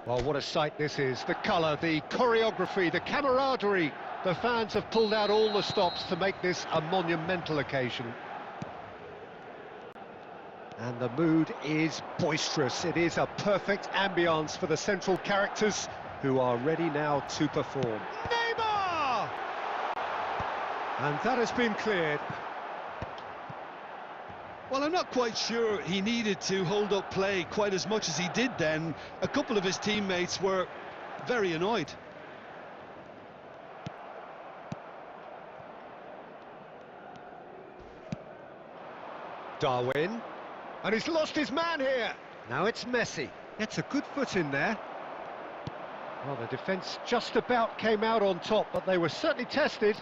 Well, what a sight this is. The colour, the choreography, the camaraderie. The fans have pulled out all the stops to make this a monumental occasion. And the mood is boisterous. It is a perfect ambience for the central characters who are ready now to perform. Neymar! And that has been cleared. Well, I'm not quite sure he needed to hold up play quite as much as he did then. A couple of his teammates were very annoyed. Darwin. And he's lost his man here. Now it's Messi. Gets a good foot in there. Well, the defence just about came out on top, but they were certainly tested.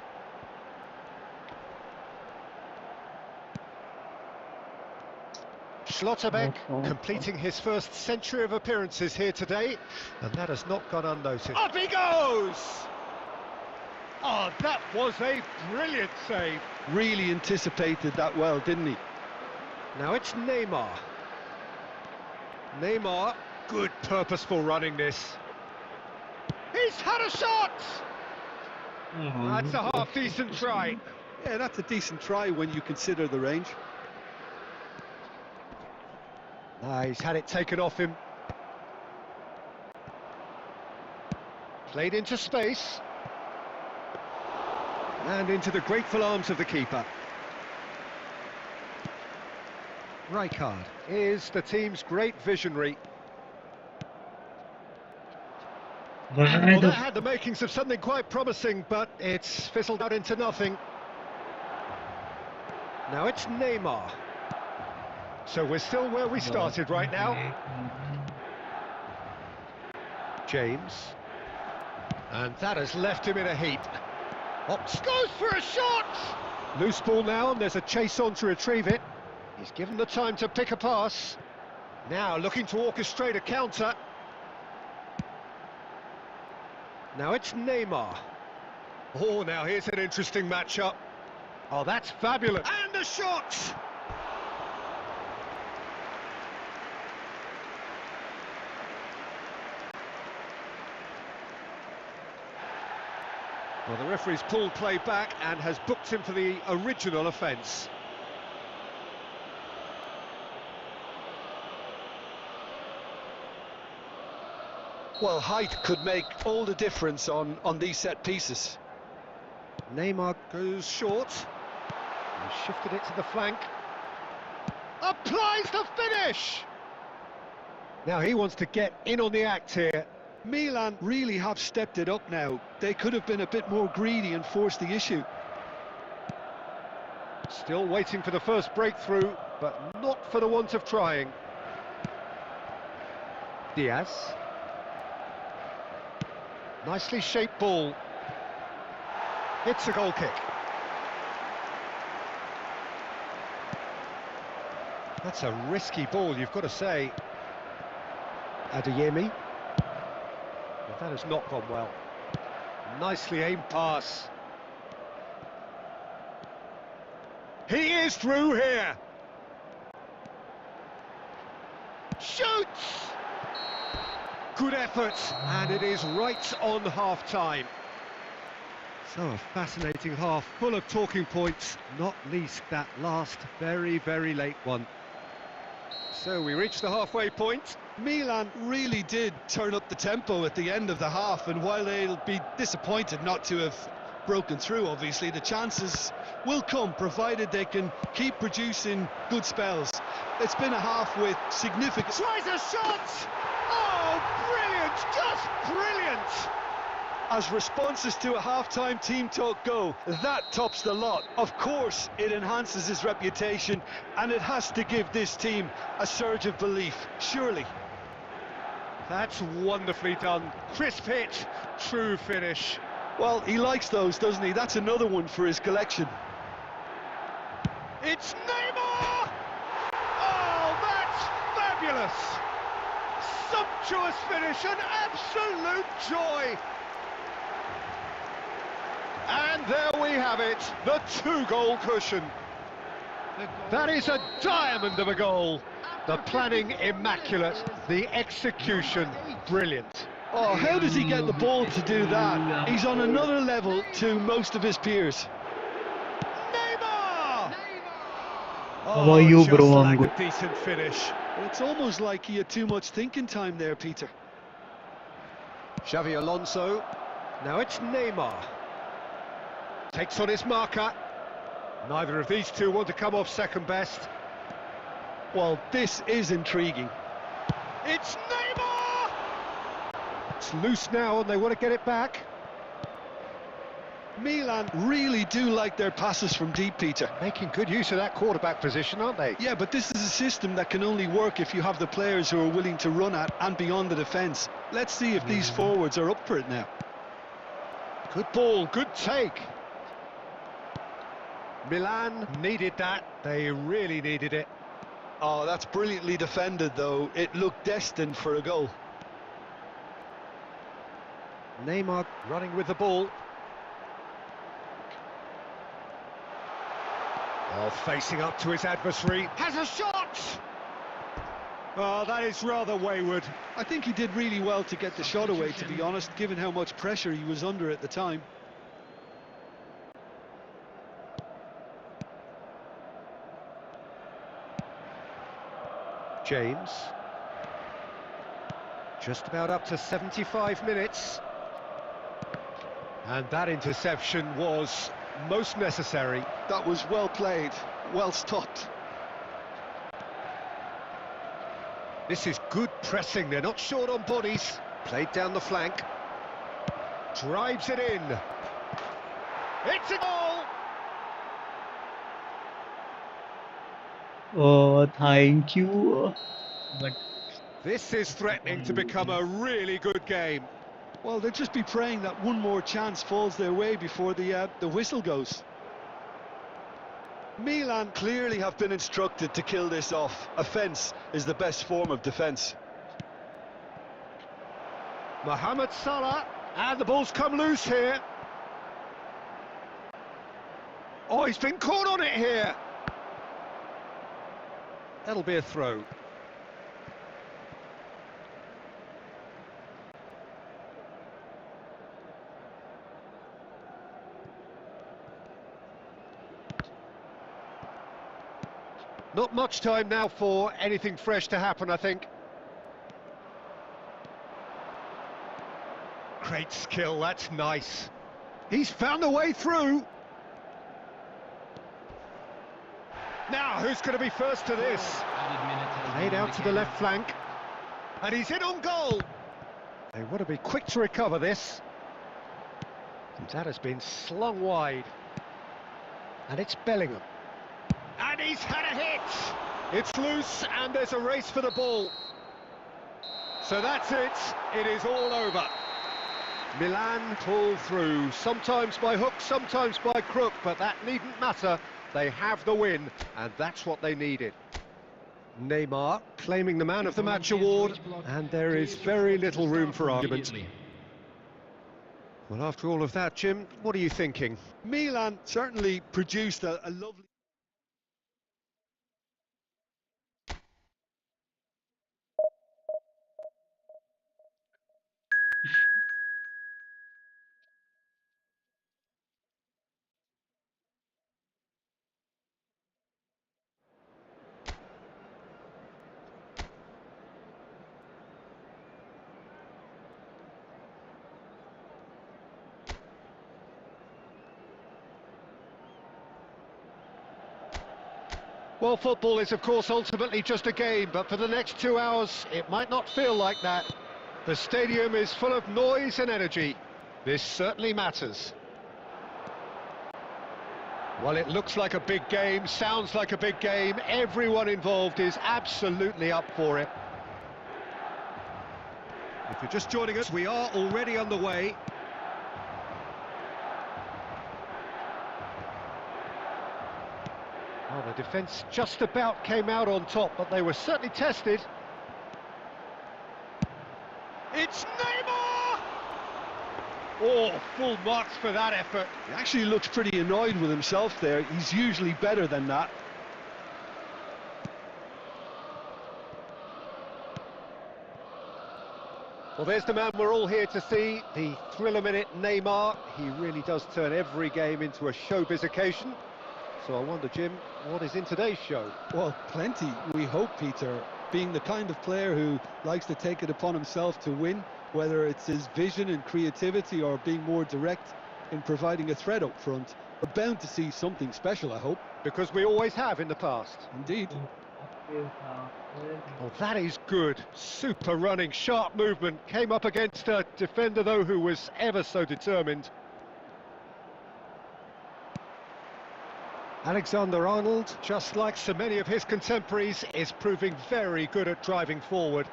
Schlotterbeck completing his first century of appearances here today, and that has not gone unnoticed. Up he goes! Oh, that was a brilliant save. Really anticipated that well, didn't he? Now it's Neymar. Neymar, good purposeful running this. He's had a shot! That's a half-decent try. Yeah, that's a decent try when you consider the range. He's had it taken off him. Played into space. And into the grateful arms of the keeper. Rijkaard is the team's great visionary. Well, that had the makings of something quite promising, but it's fizzled out into nothing. Now it's Neymar. So we're still where we started right now. James. And that has left him in a heap. Ox goes for a shot! Loose ball now, and there's a chase on to retrieve it. He's given the time to pick a pass. Now looking to orchestrate a counter. Now it's Neymar. Oh, now here's an interesting matchup. Oh, that's fabulous. And a shot! Well, the referee's pulled play back and has booked him for the original offence. Well, height could make all the difference on these set pieces. Neymar goes short. He shifted it to the flank. Applies the finish! Now he wants to get in on the act here. Milan really have stepped it up now. They could have been a bit more greedy and forced the issue. Still waiting for the first breakthrough, but not for the want of trying. Diaz. Nicely shaped ball. It's a goal kick. That's a risky ball, you've got to say. Adeyemi. But that has not gone well. Nicely aimed pass. He is through here. Shoots! Good effort, and it is right on half-time. So a fascinating half, full of talking points, not least that last very, very late one. So we reach the halfway point. Milan really did turn up the tempo at the end of the half, and while they'll be disappointed not to have broken through, obviously, the chances will come, provided they can keep producing good spells. It's been a half with significant... Tries a shot! Oh, brilliant, just brilliant! As responses to a half-time team talk go, that tops the lot. Of course, it enhances his reputation, and it has to give this team a surge of belief, surely. That's wonderfully done. Crisp hit, true finish. Well, he likes those, doesn't he? That's another one for his collection. It's Neymar! Oh, that's fabulous! Sumptuous finish, an absolute joy! And there we have it, the two-goal cushion. That is a diamond of a goal. The planning immaculate, the execution brilliant. Oh, how does he get the ball to do that? He's on another level to most of his peers. Neymar! How are you, just bro? I'm like good. a decent finish. It's almost like he had too much thinking time there, Peter. Xavi Alonso. Now it's Neymar. Takes on his marker. Neither of these two want to come off second best. Well, this is intriguing. It's Neymar! It's loose now and they want to get it back. Milan really do like their passes from deep, Peter. Making good use of that quarterback position, aren't they? Yeah, but this is a system that can only work if you have the players who are willing to run at and beyond the defence. Let's see if these forwards are up for it now. Good ball, good take. Milan needed that, they really needed it. Oh, that's brilliantly defended, though. It looked destined for a goal. Neymar running with the ball. Oh, facing up to his adversary. Has a shot! Oh, that is rather wayward. I think he did really well to get the shot away, to be honest, given how much pressure he was under at the time. James. Just about up to 75 minutes. And that interception was most necessary. That was well played, well stopped. This is good pressing, they're not short on bodies. Played down the flank. Drives it in. It's a goal! Oh, thank you. But This is threatening to become a really good game. Well, they'll just be praying that one more chance falls their way before the whistle goes. Milan clearly have been instructed to kill this off. Offence is the best form of defence. Mohamed Salah, and the ball's come loose here. Oh, he's been caught on it here. That'll be a throw. Not much time now for anything fresh to happen, I think. Great skill, that's nice. He's found a way through. Now, who's going to be first to this? Played out to the left flank. And he's in on goal. They want to be quick to recover this. That has been slung wide. And it's Bellingham. And he's had a hit! It's loose and there's a race for the ball. So that's it, it is all over. Milan pull through, sometimes by hook, sometimes by crook, but that needn't matter. They have the win, and that's what they needed. Neymar claiming the Man of the Match award, and there is very little room for argument. Well, after all of that, Jim, what are you thinking? Milan certainly produced a lovely... Well, football is, of course, ultimately just a game, but for the next 2 hours, it might not feel like that. The stadium is full of noise and energy. This certainly matters. Well, it looks like a big game, sounds like a big game. Everyone involved is absolutely up for it. If you're just joining us, we are already underway. Well, the defence just about came out on top, but they were certainly tested. It's Neymar! Oh, full marks for that effort. He actually looks pretty annoyed with himself there. He's usually better than that. Well, there's the man we're all here to see, the thriller-minute Neymar. He really does turn every game into a showbiz occasion. So I wonder, Jim, what is in today's show? Well, plenty, we hope, Peter. Being the kind of player who likes to take it upon himself to win, whether it's his vision and creativity or being more direct in providing a threat up front. We're bound to see something special, I hope. Because we always have in the past. Indeed. Oh, that is good. Super running, sharp movement. Came up against a defender, though, who was ever so determined. Alexander-Arnold, just like so many of his contemporaries, is proving very good at driving forward.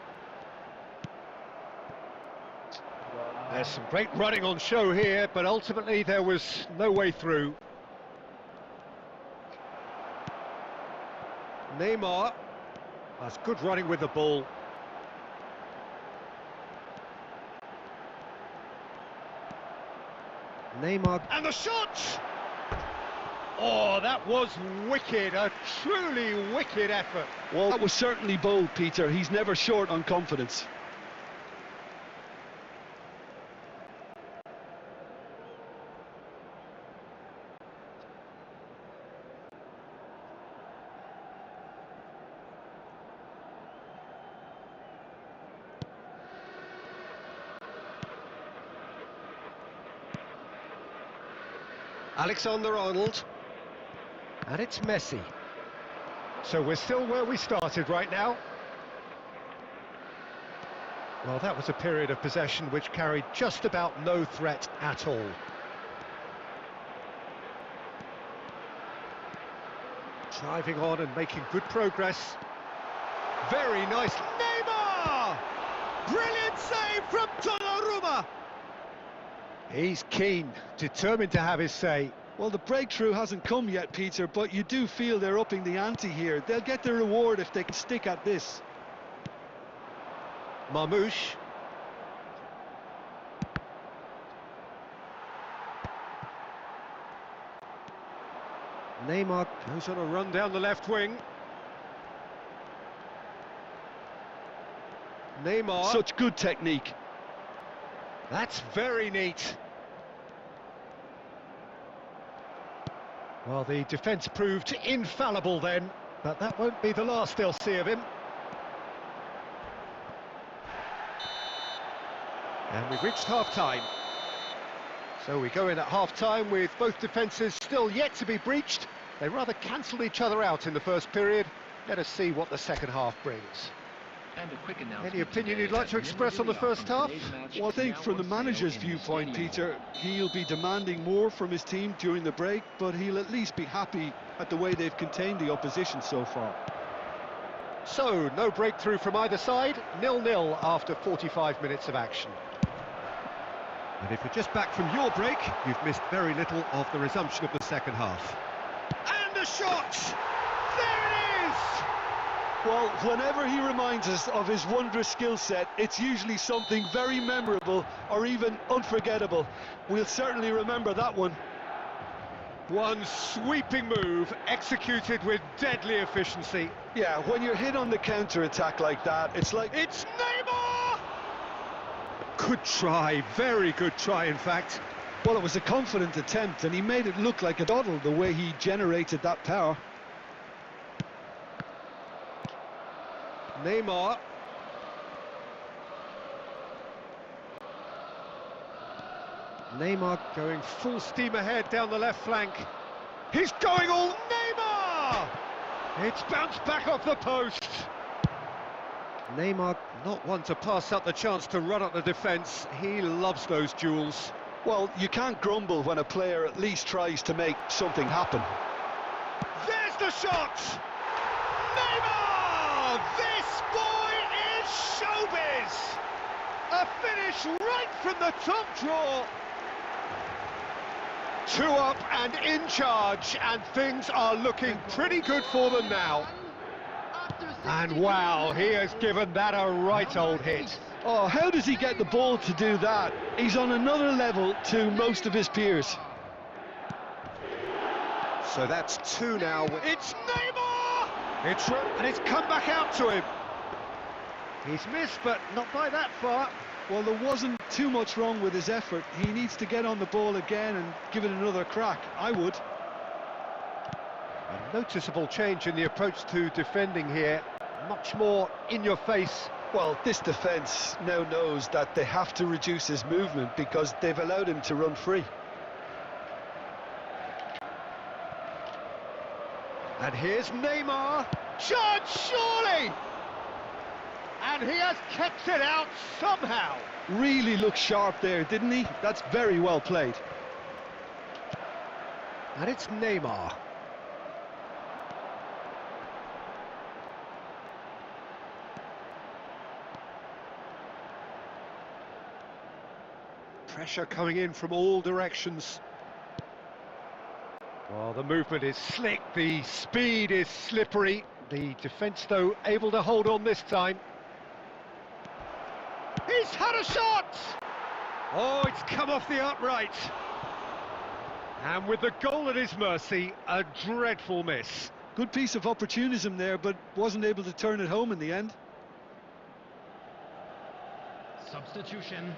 There's some great running on show here, but ultimately there was no way through. Neymar. That's good running with the ball. Neymar. And the shot! Oh, that was wicked, a truly wicked effort. Well, that was certainly bold, Peter. He's never short on confidence. Alexander-Arnold. And it's Messi. So we're still where we started right now. Well, that was a period of possession which carried just about no threat at all. Driving on and making good progress. Very nice. Neymar! Brilliant save from Donnarumma! He's keen, determined to have his say. Well, the breakthrough hasn't come yet, Peter, but you do feel they're upping the ante here. They'll get their reward if they can stick at this. Marmouche. Neymar goes on a run down the left wing. Neymar. Such good technique. That's very neat. Well, the defence proved infallible then, but that won't be the last they'll see of him. And we've reached half-time. So we go in at half-time with both defences still yet to be breached. They rather cancelled each other out in the first period. Let us see what the second half brings. Any opinion you'd like to express on the first half? Well, I think from the manager's viewpoint, Peter, he'll be demanding more from his team during the break, but he'll at least be happy at the way they've contained the opposition so far. So, no breakthrough from either side, 0-0 after 45 minutes of action. And if you're just back from your break, you've missed very little of the resumption of the second half. And a shot! There it is! Well, whenever he reminds us of his wondrous skill set, it's usually something very memorable or even unforgettable. We'll certainly remember that one. One sweeping move, executed with deadly efficiency. Yeah, when you're hit on the counter-attack like that, it's like... It's Neymar! Good try, very good try, in fact. Well, it was a confident attempt, and he made it look like a doddle the way he generated that power. Neymar. Neymar going full steam ahead down the left flank. He's going all Neymar! It's bounced back off the post. Neymar not one to pass up the chance to run up the defence. He loves those duels. Well, you can't grumble when a player at least tries to make something happen. There's the shot! Neymar! This boy is showbiz! A finish right from the top draw. 2 up and in charge, and things are looking pretty good for them now. And wow, he has given that a right old hit. Oh, how does he get the ball to do that? He's on another level to most of his peers. So that's 2 now. It's Neymar! And it's come back out to him. He's missed, but not by that far. Well, there wasn't too much wrong with his effort. He needs to get on the ball again and give it another crack. I would. A noticeable change in the approach to defending here. Much more in your face. Well, this defence now knows that they have to reduce his movement because they've allowed him to run free. And here's Neymar. Chance, surely! And he has kept it out somehow. Really looked sharp there, didn't he? That's very well played. And it's Neymar. Pressure coming in from all directions. Well, the movement is slick, the speed is slippery. The defence, though, able to hold on this time. He's had a shot! Oh, it's come off the upright. And with the goal at his mercy, a dreadful miss. Good piece of opportunism there, but wasn't able to turn it home in the end. Substitution.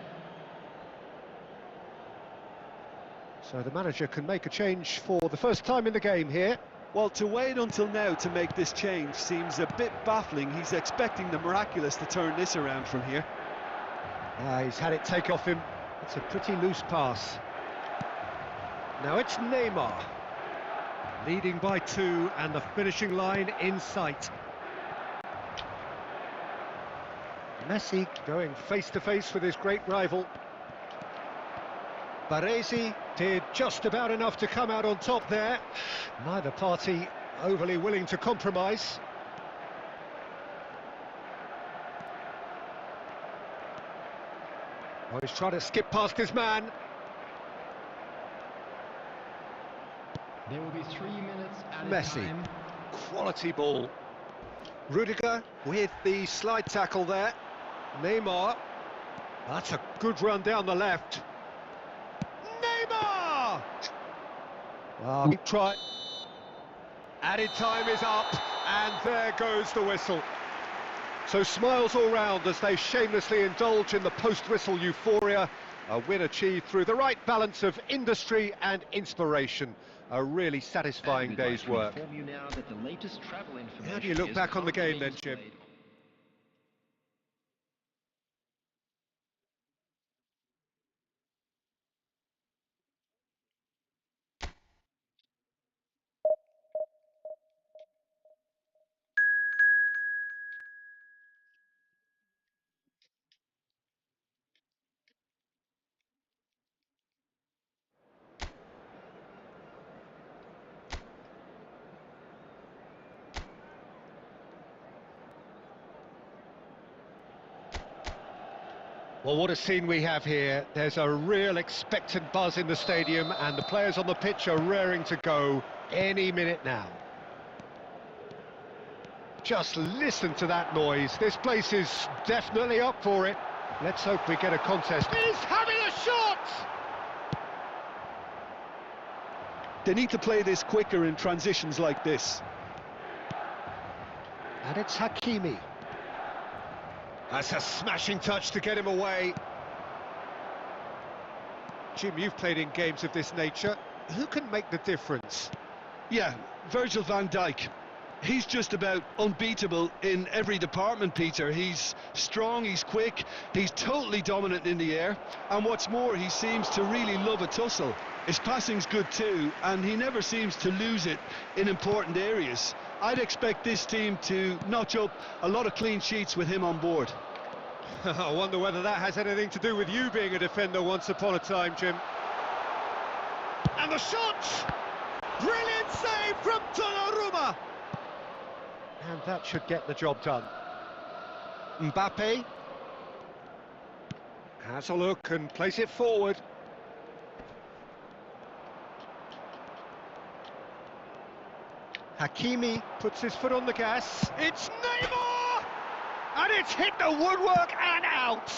So the manager can make a change for the first time in the game here. Well, to wait until now to make this change seems a bit baffling. He's expecting the miraculous to turn this around from here. He's had it take off him. It's a pretty loose pass. Now it's Neymar. Leading by 2 and the finishing line in sight. Messi going face-to-face with his great rival. Baresi did just about enough to come out on top there. Neither party overly willing to compromise. Oh, he's trying to skip past his man. There will be 3 minutes added Messi. time. Quality ball. Rudiger with the slide tackle there. Neymar. That's a good run down the left. Neymar! Well, try. Added time is up, and there goes the whistle. So smiles all round as they shamelessly indulge in the post-whistle euphoria. A win achieved through the right balance of industry and inspiration. A really satisfying day's work. How do you look back on the game then, Jim? Well, what a scene we have here. There's a real expectant buzz in the stadium, and the players on the pitch are raring to go any minute now. Just listen to that noise. This place is definitely up for it. Let's hope we get a contest. He's having a shot! They need to play this quicker in transitions like this. And it's Hakimi. That's a smashing touch to get him away. Jim, you've played in games of this nature. Who can make the difference? Yeah, Virgil van Dijk. He's just about unbeatable in every department, Peter. He's strong, he's quick, he's totally dominant in the air, and what's more, he seems to really love a tussle. His passing's good too, and he never seems to lose it in important areas. I'd expect this team to notch up a lot of clean sheets with him on board. I wonder whether that has anything to do with you being a defender once upon a time, Jim. And the shot! Brilliant save from Donnarumma! And that should get the job done. Mbappe has a look and plays it forward. Hakimi puts his foot on the gas. It's Neymar! And it's hit the woodwork and out!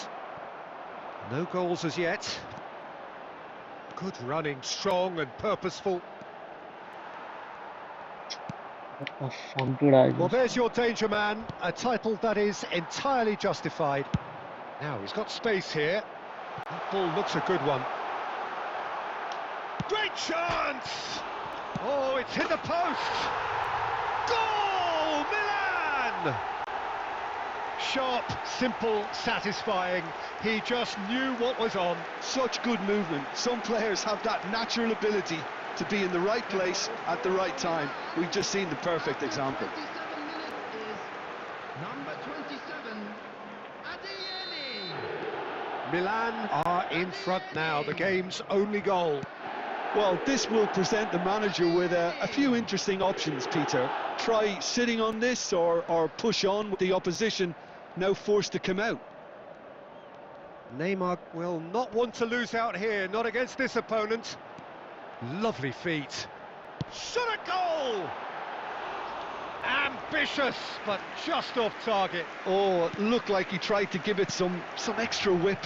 No goals as yet. Good running, strong and purposeful. Well, there's your danger man, a title that is entirely justified. Now, he's got space here. That ball looks a good one. Great chance! Oh, it's hit the post! Goal! Milan! Sharp, simple, satisfying. He just knew what was on. Such good movement. Some players have that natural ability to be in the right place at the right time. We've just seen the perfect example. 27 minutes is number 27, Adeyemi. Milan are in front now, the game's only goal. Well, this will present the manager with a few interesting options, Peter. Try sitting on this or push on with the opposition now forced to come out. Neymar will not want to lose out here, not against this opponent. Lovely feet. Shot a goal! Ambitious, but just off target. Oh, it looked like he tried to give it some extra whip.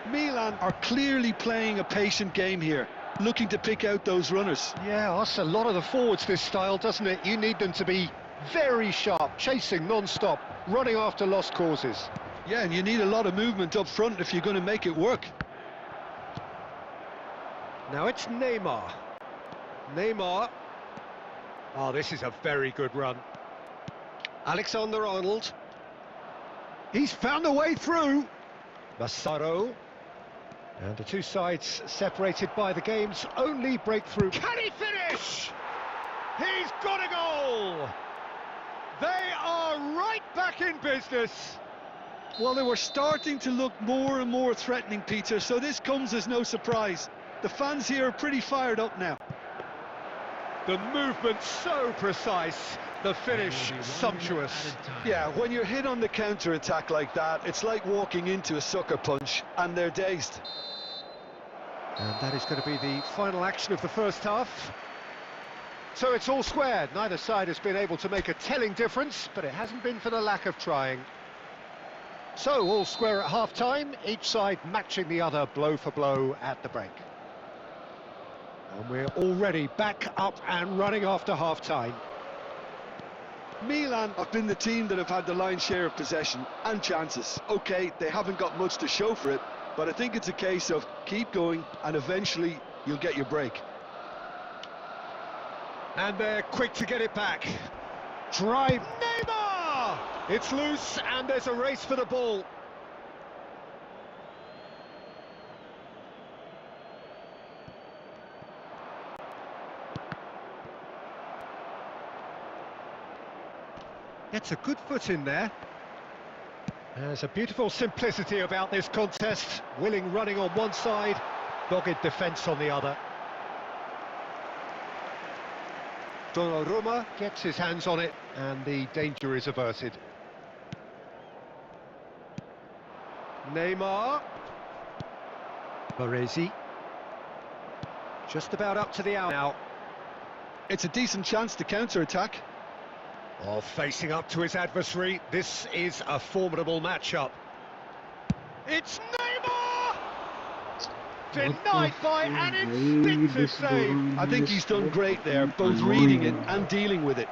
Milan are clearly playing a patient game here, looking to pick out those runners. Yeah, that's a lot of the forwards, this style, doesn't it? You need them to be very sharp, chasing non-stop, running after lost causes. Yeah, and you need a lot of movement up front if you're going to make it work. Now it's Neymar. Neymar. Oh, this is a very good run. Alexander-Arnold. He's found a way through. Massaro. And the two sides separated by the game's only breakthrough. Can he finish? He's got a goal! They are right back in business. Well, they were starting to look more and more threatening, Peter, so this comes as no surprise. The fans here are pretty fired up now. The movement so precise, the finish sumptuous. Yeah, when you're hit on the counter-attack like that, it's like walking into a sucker punch, and they're dazed. And that is going to be the final action of the first half. So it's all squared. Neither side has been able to make a telling difference, but it hasn't been for the lack of trying. So all square at half-time, each side matching the other blow for blow at the break. And we're already back up and running after half-time. Milan have been the team that have had the lion's share of possession and chances. OK, they haven't got much to show for it, but I think it's a case of keep going and eventually you'll get your break. And they're quick to get it back. Drive, Neymar! It's loose and there's a race for the ball. Gets a good foot in there. There's a beautiful simplicity about this contest. Willing running on one side, dogged defence on the other. Donnarumma gets his hands on it and the danger is averted. Neymar. Baresi. Just about up to the hour now. It's a decent chance to counter-attack. Oh, facing up to his adversary, this is a formidable matchup. It's Neymar! Denied by an instinctive save. I think he's done great there, both reading it and dealing with it.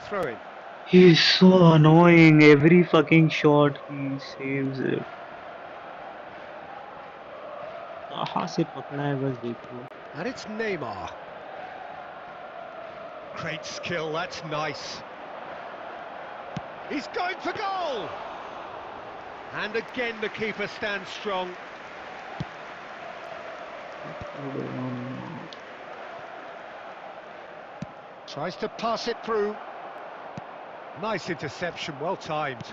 Throw in. He's so annoying. Every fucking shot he saves it. कहाँ से पकड़ा है बस देखो. And it's Neymar. Great skill, that's nice. He's going for goal! And again the keeper stands strong. Tries to pass it through. Nice interception, well timed.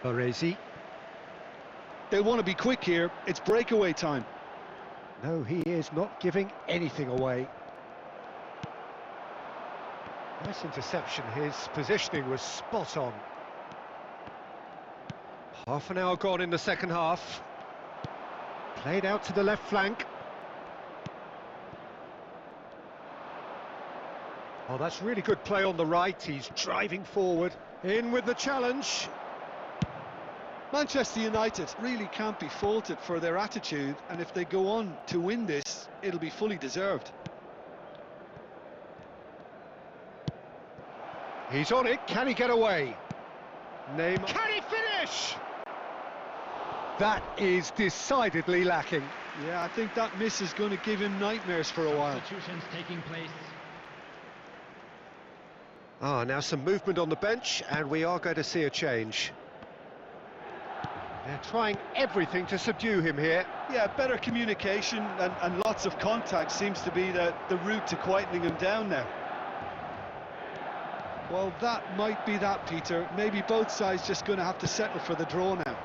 Baresi. They'll want to be quick here. It's breakaway time. No, he is not giving anything away. Nice interception, his positioning was spot on. Half an hour gone in the second half. Played out to the left flank. Oh, that's really good play on the right. He's driving forward. In with the challenge. Manchester United really can't be faulted for their attitude, and if they go on to win this, it'll be fully deserved. He's on it. Can he get away? Neymar. Can he finish? That is decidedly lacking. Yeah, I think that miss is going to give him nightmares for a while. Substitutions taking place. Now some movement on the bench, and we are going to see a change. They're trying everything to subdue him here. Yeah, better communication and lots of contact seems to be the route to quietening him down now. Well, that might be that, Peter. Maybe both sides just going to have to settle for the draw now.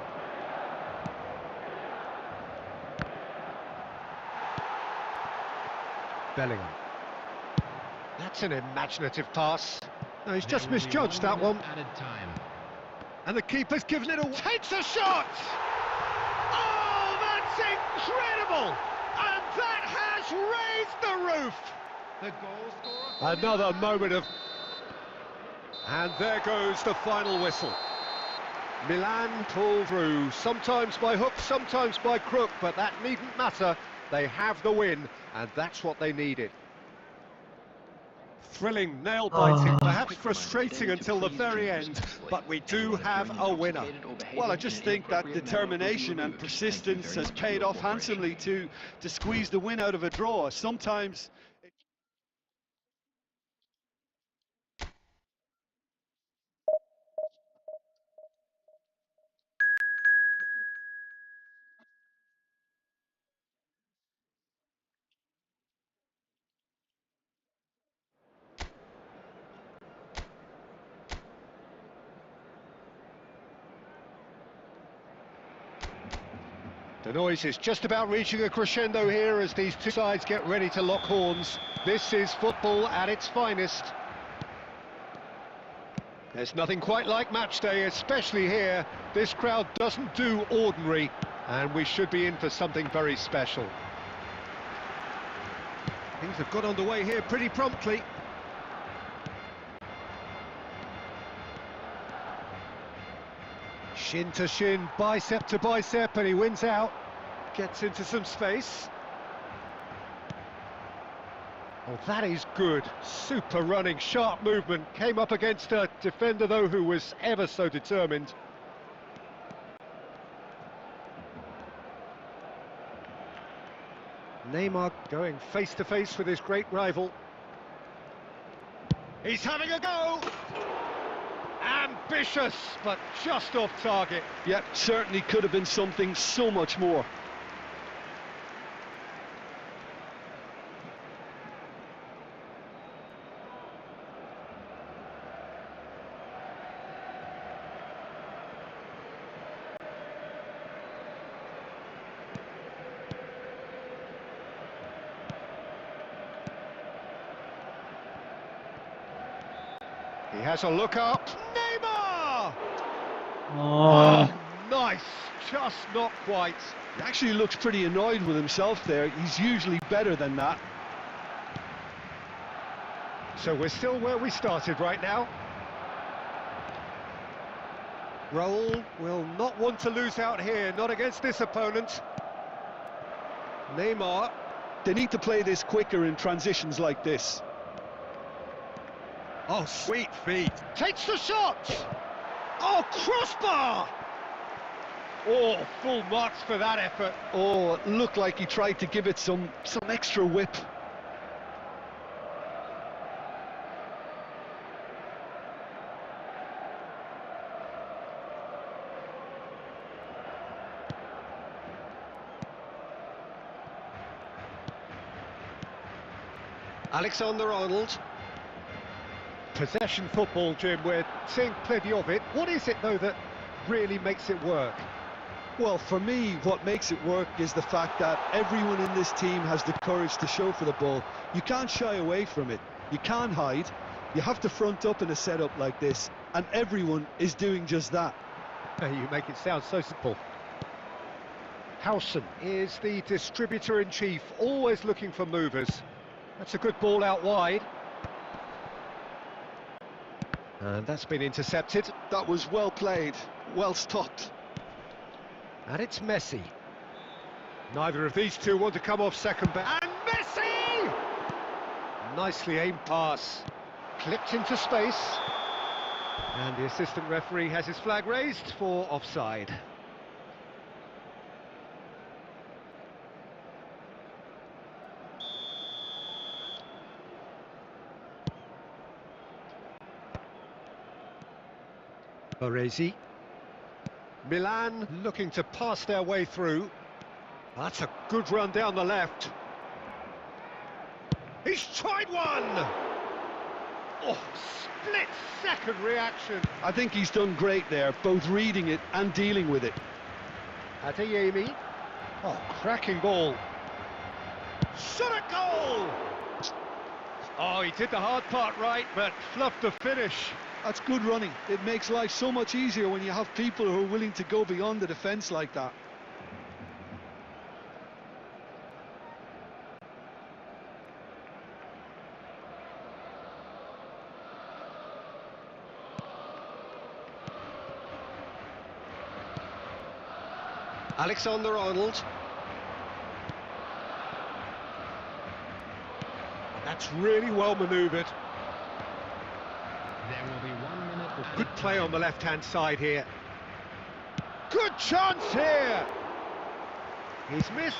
Bellingham. That's an imaginative pass. No, he's just misjudged that one. Added time. And the keeper's given it away. Takes a shot! Oh, that's incredible! And that has raised the roof! The goal scorer. Another moment of... And there goes the final whistle. Milan pull through, sometimes by hook, sometimes by crook, but that needn't matter. They have the win, and that's what they needed. Thrilling, nail-biting, perhaps frustrating until the very end, but we do have a winner. Well, I just think that determination and persistence has paid off handsomely to squeeze the win out of a draw. Sometimes... The noise is just about reaching a crescendo here as these two sides get ready to lock horns. This is football at its finest. There's nothing quite like match day, especially here. This crowd doesn't do ordinary, and we should be in for something very special. Things have got underway here pretty promptly. Shin to shin, bicep to bicep, and he wins out. Gets into some space. Oh, that is good. Super running, sharp movement. Came up against a defender, though, who was ever so determined. Neymar going face-to-face with his great rival. He's having a go! Ambitious, but just off target. Yep, certainly could have been something so much more. He has a look up. Neymar! Oh, Nice, just not quite. He actually looks pretty annoyed with himself there. He's usually better than that. So we're still where we started right now. Raul will not want to lose out here, not against this opponent. Neymar. They need to play this quicker in transitions like this. Oh, sweet feet. Takes the shot! Oh, crossbar! Oh, full marks for that effort. Oh, it looked like he tried to give it some extra whip. Alexander-Arnold. Possession football, Jim, we're seeing plenty of it. What is it, though, that really makes it work? Well, for me, what makes it work is the fact that everyone in this team has the courage to show for the ball. You can't shy away from it. You can't hide. You have to front up in a setup like this, and everyone is doing just that. You make it sound so simple. Howson is the distributor-in-chief, always looking for movers. That's a good ball out wide. And that's been intercepted. That was well played, well stopped. And it's Messi. Neither of these two want to come off second back. And Messi! Nicely aimed pass. Clipped into space. And the assistant referee has his flag raised for offside. Baresi. Milan looking to pass their way through. That's a good run down the left. He's tried one! Oh, split-second reaction. I think he's done great there, both reading it and dealing with it. Adeyemi. Oh, cracking ball. Shot at goal! Oh, he did the hard part right, but fluffed the finish. That's good running. It makes life so much easier when you have people who are willing to go beyond the defence like that. Alexander-Arnold. That's really well manoeuvred. There will be 1 minute. Good play on the left-hand side here. Good chance here! He's missed.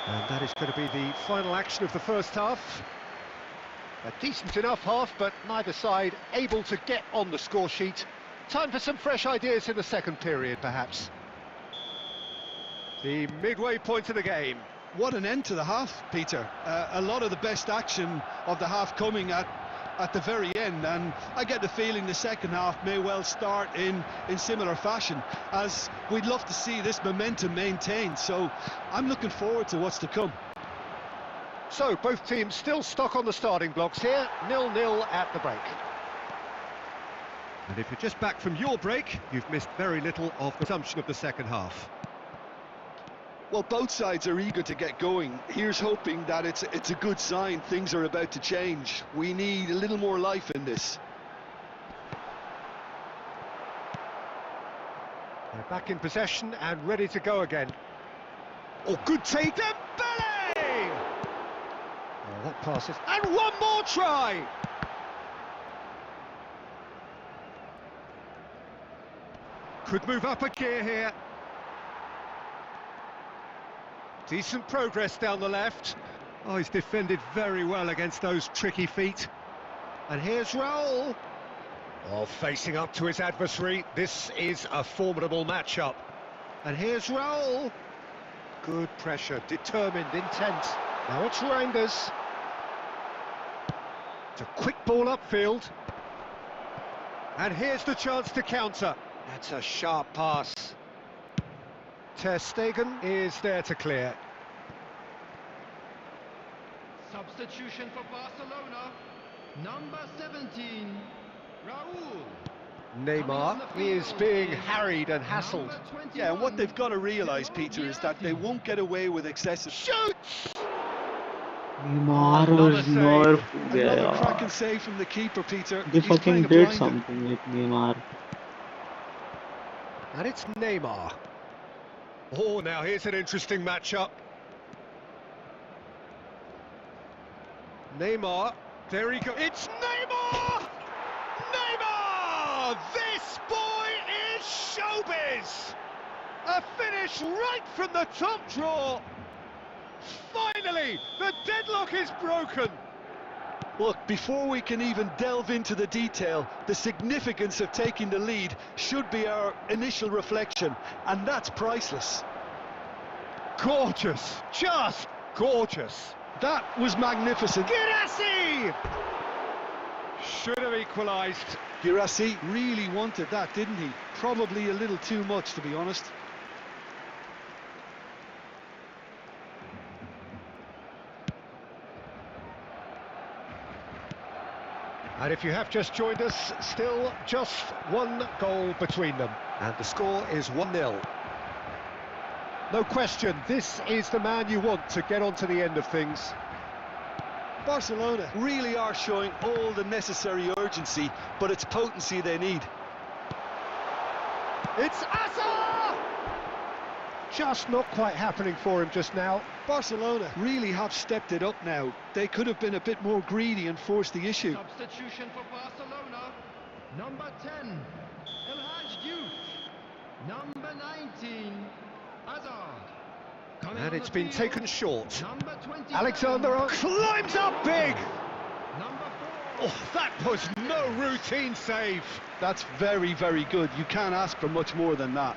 And that is going to be the final action of the first half. A decent enough half, but neither side able to get on the score sheet. Time for some fresh ideas in the second period, perhaps. The midway point of the game. What an end to the half, Peter. A lot of the best action of the half coming at the very end, and I get the feeling the second half may well start in similar fashion, as we'd love to see this momentum maintained, so I'm looking forward to what's to come. So, both teams still stuck on the starting blocks here, 0-0 at the break. And if you're just back from your break, you've missed very little of the resumption of the second half. Well, both sides are eager to get going. Here's hoping that it's a good sign. Things are about to change. We need a little more life in this. They're back in possession and ready to go again. Oh, good take. Dembele! Oh, that passes. And one more try! Could move up a gear here. Decent progress down the left. Oh, he's defended very well against those tricky feet. And here's Raul. Oh, facing up to his adversary. This is a formidable matchup. And here's Raul. Good pressure, determined, intense. Now it's Reinders. It's a quick ball upfield. And here's the chance to counter. That's a sharp pass. Ter Stegen is there to clear. Substitution for Barcelona. Number 17, Raul. Neymar is being harried and hassled. Yeah, and what they've got to realise, Peter, is that they won't get away with excessive... Shoots! Neymar was nerfed. Another cracking save from the keeper, Peter. They He's fucking playing a did blinder. something with Neymar. And it's Neymar. Oh, now here's an interesting matchup. Neymar, there he goes. It's Neymar! Neymar! This boy is showbiz! A finish right from the top draw. Finally, the deadlock is broken. Look, before we can even delve into the detail, the significance of taking the lead should be our initial reflection, and that's priceless. Gorgeous, just gorgeous. That was magnificent. Girassi! Should have equalised. Girassi really wanted that, didn't he? Probably a little too much, to be honest. And if you have just joined us, still just one goal between them. And the score is 1-0. No question, this is the man you want to get on to the end of things. Barcelona really are showing all the necessary urgency, but it's potency they need. It's Asa! Just not quite happening for him just now. Barcelona really have stepped it up now. They could have been a bit more greedy and forced the issue. Substitution for Barcelona. Number 10, El Hadj Diouf. Number 19, Hazard. Coming And on it's the been field, taken short. Number 27, Alexander climbs up big! Number 4. Oh, that was no routine save. That's very, very good. You can't ask for much more than that.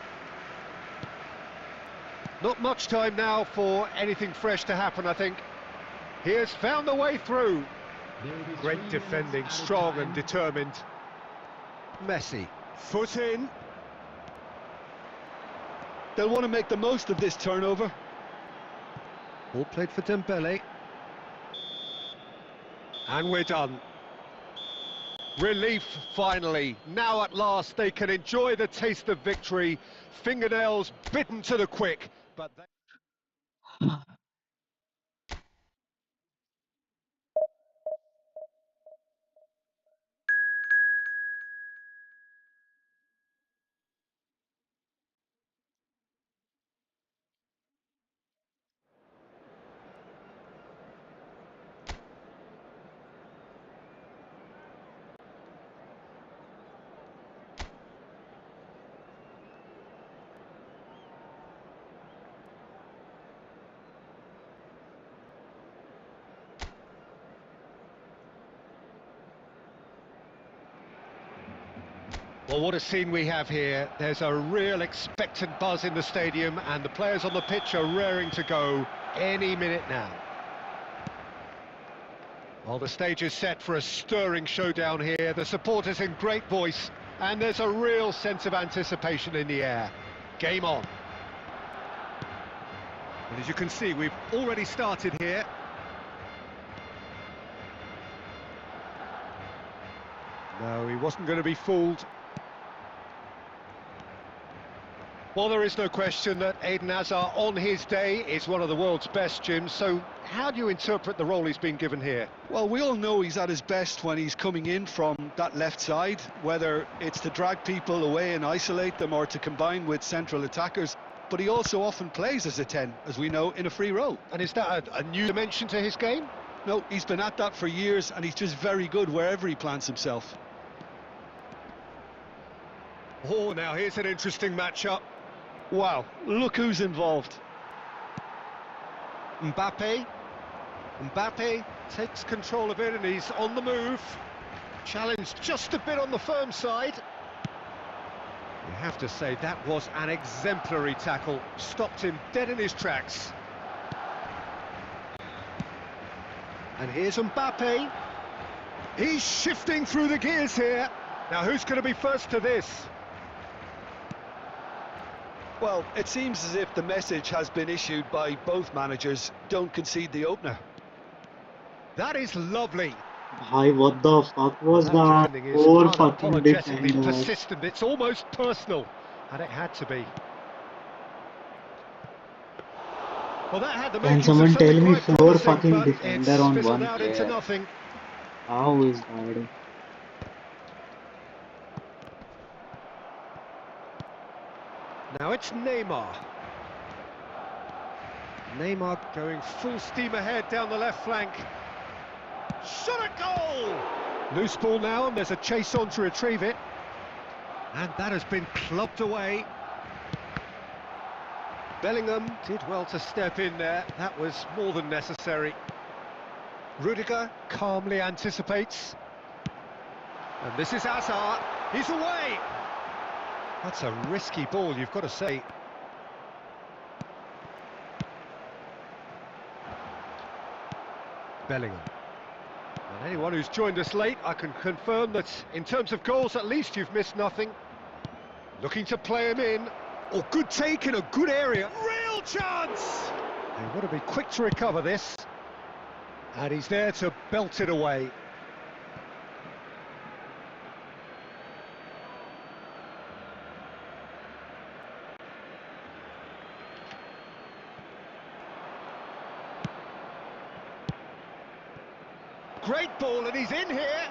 Not much time now for anything fresh to happen, I think. He has found the way through. There will be 3 Great minutes defending, added strong time. and determined. Messi, foot in. They'll want to make the most of this turnover. Ball played for Dembele. And we're done. Relief, finally. Now at last they can enjoy the taste of victory. Fingernails bitten to the quick. But they... Well, what a scene we have here. There's a real expectant buzz in the stadium and the players on the pitch are raring to go any minute now. Well, the stage is set for a stirring showdown here. The supporters in great voice and there's a real sense of anticipation in the air. Game on. And as you can see, we've already started here. No, he wasn't going to be fooled. Well, there is no question that Eden Hazard on his day is one of the world's best, Jim, so how do you interpret the role he's been given here? Well, we all know he's at his best when he's coming in from that left side, whether it's to drag people away and isolate them or to combine with central attackers, but he also often plays as a 10, as we know, in a free role. And is that a new dimension to his game? No, he's been at that for years and he's just very good wherever he plants himself. Oh, now here's an interesting matchup. Wow, look who's involved. Mbappe takes control of it and he's on the move. Challenged just a bit on the firm side. You have to say that was an exemplary tackle. Stopped him dead in his tracks. And here's Mbappe. He's shifting through the gears here. Now who's going to be first to this? Well, it seems as if the message has been issued by both managers: don't concede the opener. That is lovely. Bhai, what the fuck was that? Defending is Poor fucking unapologetically defender. persistent. It's almost personal, and it had to be. Well, that had the Can makings someone of tell something me quite 4 promising, fucking but defender it's on fizzled 1 out into player? nothing. How is that? Now it's Neymar. Neymar going full steam ahead down the left flank. Shot a goal! Loose ball now, and there's a chase on to retrieve it. And that has been clubbed away. Bellingham did well to step in there. That was more than necessary. Rudiger calmly anticipates. And this is Hazard. He's away! That's a risky ball, you've got to say. Bellingham. And anyone who's joined us late, I can confirm that in terms of goals, at least you've missed nothing. Looking to play him in. Oh, good take in a good area. Real chance! They want to be quick to recover this. And he's there to belt it away. Great ball, and he's in here.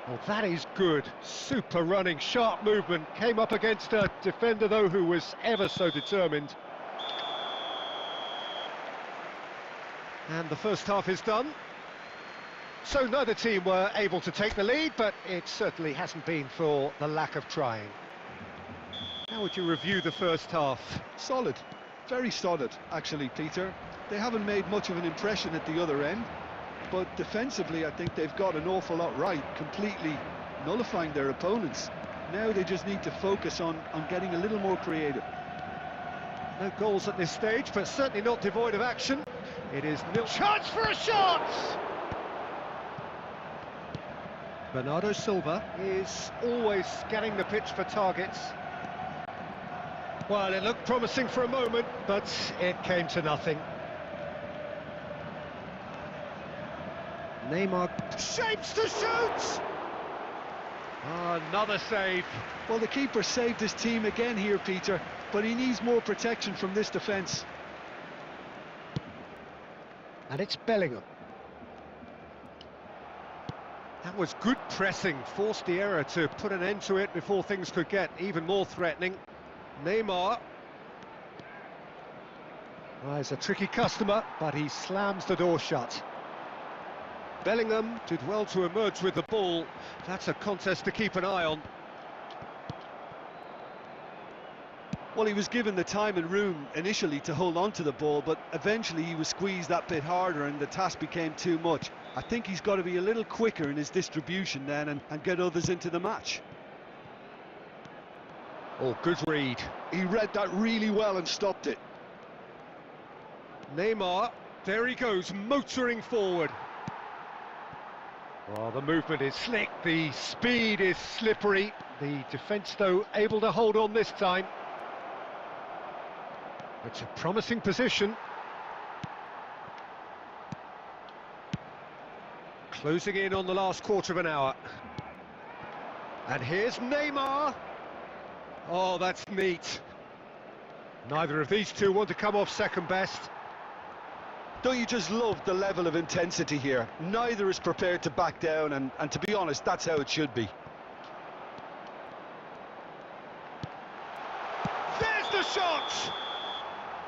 Well, that is good. Super running, sharp movement. Came up against a defender, though, who was ever so determined. And the first half is done. So neither team were able to take the lead, but it certainly hasn't been for the lack of trying. How would you review the first half? Solid, very solid, actually, Peter. They haven't made much of an impression at the other end, but defensively I think they've got an awful lot right, completely nullifying their opponents. Now they just need to focus on getting a little more creative. No goals at this stage, but certainly not devoid of action. It is nil. Chance for a shot! Bernardo Silva is always scanning the pitch for targets. Well, it looked promising for a moment, but it came to nothing. Neymar shapes to shoot! Another save. Well, the keeper saved his team again here, Peter, but he needs more protection from this defence. And it's Bellingham. That was good pressing, forced the error to put an end to it before things could get even more threatening. Neymar. Well, he's a tricky customer, but he slams the door shut. Bellingham did well to emerge with the ball. That's a contest to keep an eye on. Well, he was given the time and room initially to hold on to the ball, but eventually he was squeezed that bit harder and the task became too much. I think he's got to be a little quicker in his distribution then and get others into the match. Oh, good read. He read that really well and stopped it. Neymar, there he goes, motoring forward. Well, the movement is slick, the speed is slippery. The defence, though, able to hold on this time. It's a promising position. Closing in on the last quarter of an hour. And here's Neymar. Oh, that's neat. Neither of these two want to come off second best. Don't you just love the level of intensity here? Neither is prepared to back down, and to be honest, that's how it should be. There's the shot!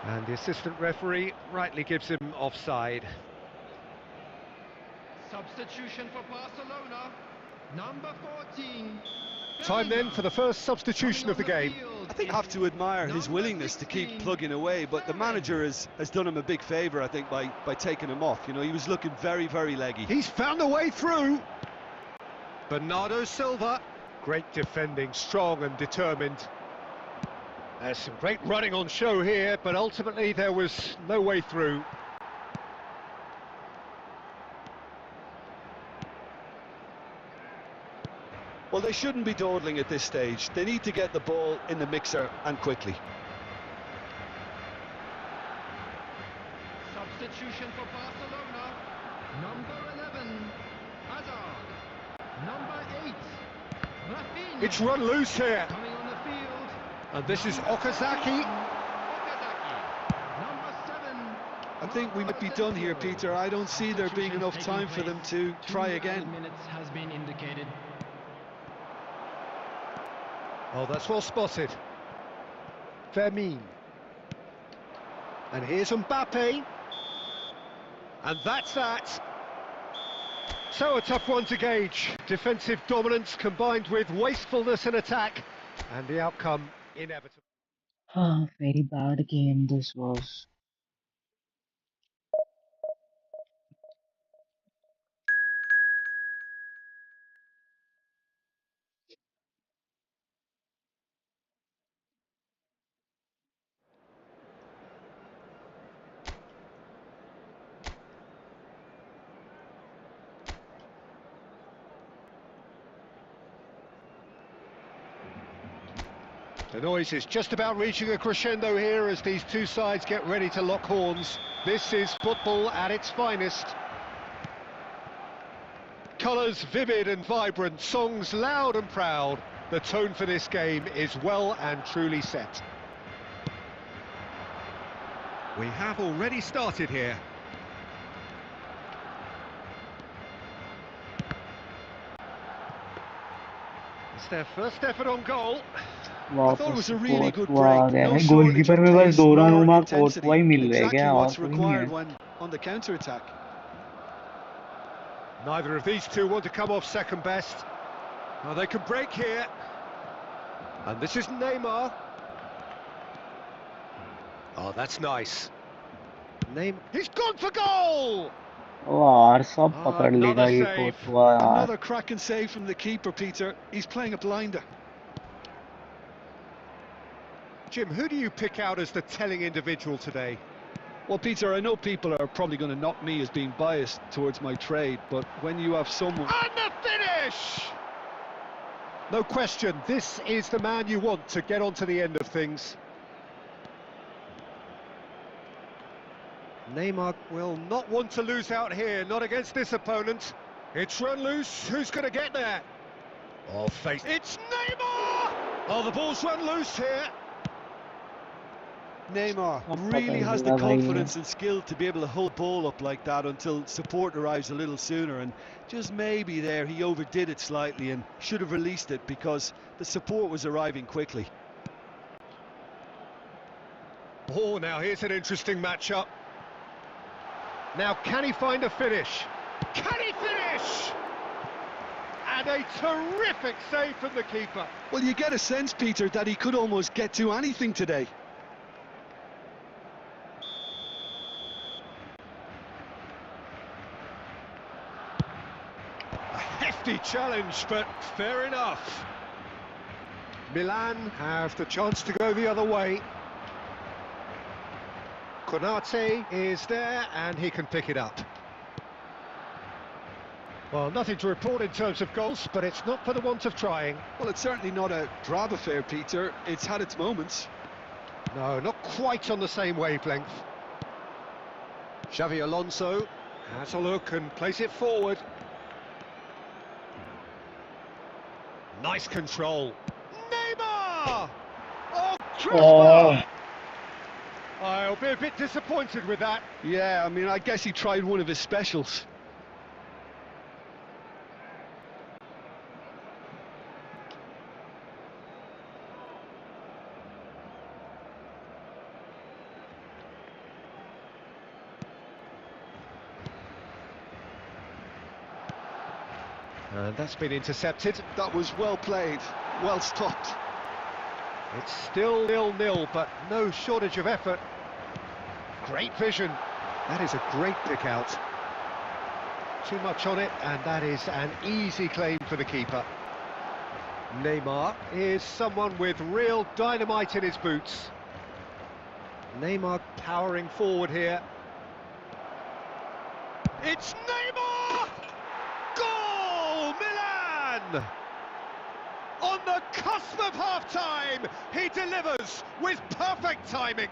And the assistant referee rightly gives him offside. Substitution for Barcelona, number 14. Time then for the first substitution of the game. I think you have to admire his willingness to keep plugging away, but the manager has done him a big favour, I think, by taking him off. You know, he was looking very, very leggy. He's found a way through. Bernardo Silva. Great defending, strong and determined. There's some great running on show here, but ultimately there was no way through. Well, they shouldn't be dawdling at this stage. They need to get the ball in the mixer and quickly. Substitution for Barcelona, number 11, Hazard, number 8, Rafinha. It's run loose here. Coming on the field. And this is Okazaki. Number 7. I think we might be done here, Peter. I don't see there being enough time for them to try again. Minutes has been indicated. Oh, that's well spotted. Fermin. And here's Mbappe. And that's that. So a tough one to gauge. Defensive dominance combined with wastefulness in attack. And the outcome inevitable. Very bad game this was. The noise is just about reaching a crescendo here as these two sides get ready to lock horns. This is football at its finest. Colours vivid and vibrant, songs loud and proud. The tone for this game is well and truly set. We have already started here. It's their first effort on goal. I thought it was a really good Courtois आ break. गया No है shortage goalkeeper of में बस pace दो run nor हुआ intensity. Courtois ही मिल रहा है Exactly क्या और what's कोई नहीं required है when on the counter-attack. Neither of these two want to come off second best. Well, they can break here. And this is Neymar. Oh, that's nice. Neymar. He's gone for goal! यार सब पकड़ Another लेगा ये save. कोर्टवा यार Another cracking save from the keeper, Peter. He's playing a blinder. Jim, who do you pick out as the telling individual today? Well, Peter, I know people are probably going to knock me as being biased towards my trade, but when you have someone... And the finish! No question, this is the man you want to get on to the end of things. Neymar will not want to lose out here, not against this opponent. It's run loose, who's going to get there? Oh, face. It's Neymar! Oh, the ball's run loose here. Neymar अब really पकड़ has the लेगा भाई confidence and skill to be able to hold the ball up like that until support arrives a little sooner, and just maybe there he overdid it slightly and should have released it because the support was arriving quickly. Oh, now here's an interesting matchup. Now, can he find a finish? Can he finish? And a terrific save from the keeper. Well, you get a sense, Peter, that he could almost get to anything today. A hefty challenge, but fair enough. Milan have the chance to go the other way. Konate is there, and he can pick it up. Well, nothing to report in terms of goals, but it's not for the want of trying. Well, it's certainly not a drab affair, Peter. It's had its moments. No, not quite on the same wavelength. Xavi Alonso has a look and plays it forward. Nice control. Neymar! Oh, crossbar! I'll be a bit disappointed with that. Yeah, I mean, I guess he tried one of his specials. And that's been intercepted. That was well played, well stopped. It's still 0-0, but no shortage of effort. Great vision. That is a great pick out. Too much on it, and that is an easy claim for the keeper. Neymar is someone with real dynamite in his boots. Neymar powering forward here. It's Neymar! Goal! Milan! On the cusp of half-time, he delivers with perfect timing.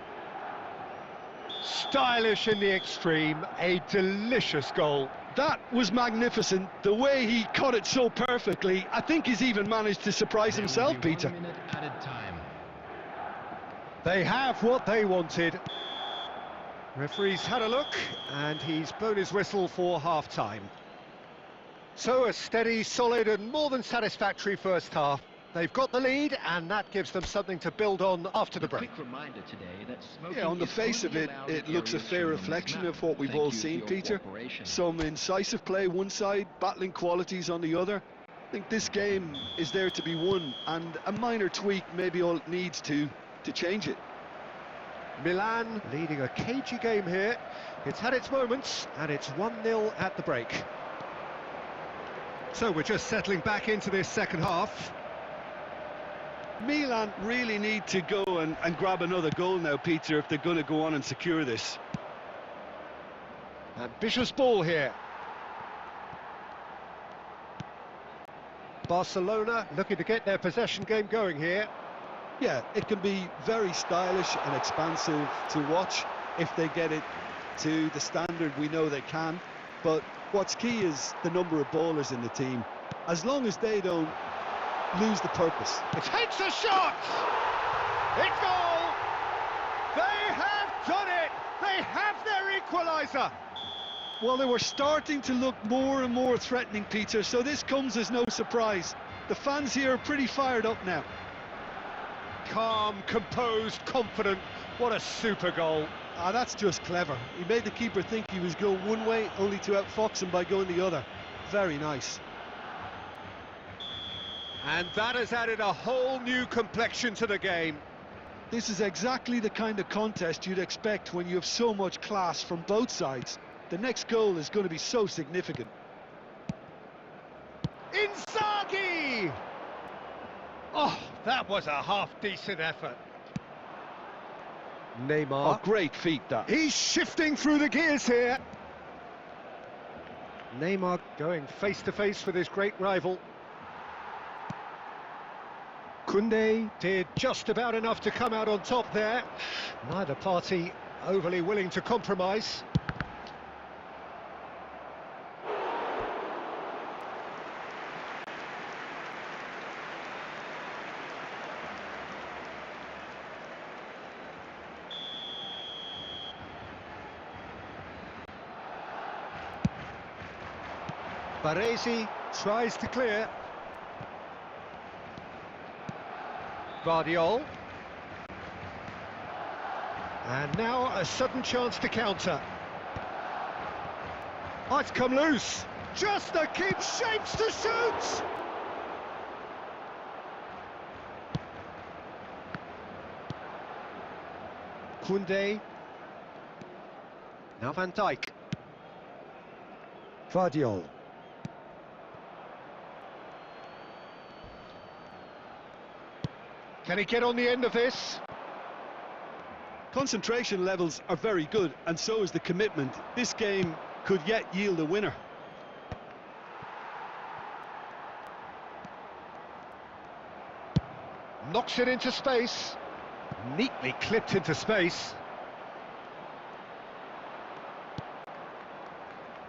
Stylish in the extreme, a delicious goal. That was magnificent. The way he cut it so perfectly, I think he's even managed to surprise himself, Peter. 1 minute added time. They have what they wanted. Referee's had a look, and he's blown his whistle for half-time. So a steady, solid and more than satisfactory first half. They've got the lead, and that gives them something to build on after the break. Quick reminder today that smoking Yeah, on the is face of only it, allowed it in looks a areas fair shown on this reflection map. of what we've Thank all you for seen, your Peter. cooperation. Some incisive play one side, battling qualities on the other. I think this game is there to be won, and a minor tweak may be all it needs to change it. Milan leading a cagey game here. It's had its moments, and it's 1-0 at the break. So we're just settling back into this second half. Milan really need to go and grab another goal now, Peter, if they're going to go on and secure this. Ambitious ball here. Barcelona looking to get their possession game going here. Yeah, it can be very stylish and expansive to watch if they get it to the standard we know they can. But what's key is the number of ballers in the team. As long as they don't lose the purpose. It takes a shot! It's goal! They have done it! They have their equaliser! Well, they were starting to look more and more threatening, Peter, so this comes as no surprise. The fans here are pretty fired up now. Calm, composed, confident. What a super goal. Ah, that's just clever. He made the keeper think he was going one way, only to outfox him by going the other. Very nice. And that has added a whole new complexion to the game. This is exactly the kind of contest you'd expect when you have so much class from both sides. The next goal is going to be so significant. Inzaghi! Oh, that was a half-decent effort. Neymar. Oh, great feat, that. He's shifting through the gears here. Neymar going face-to-face with his great rival. Koundé did just about enough to come out on top there. Neither party overly willing to compromise. Baresi tries to clear. Guardiola. And now a sudden chance to counter. Oh, it's come loose. Just to keep shapes to shoot! Koundé. Now Van Dijk. Guardiola. Can he get on the end of this? Concentration levels are very good, and so is the commitment. This game could yet yield a winner. Knocks it into space. Neatly clipped into space.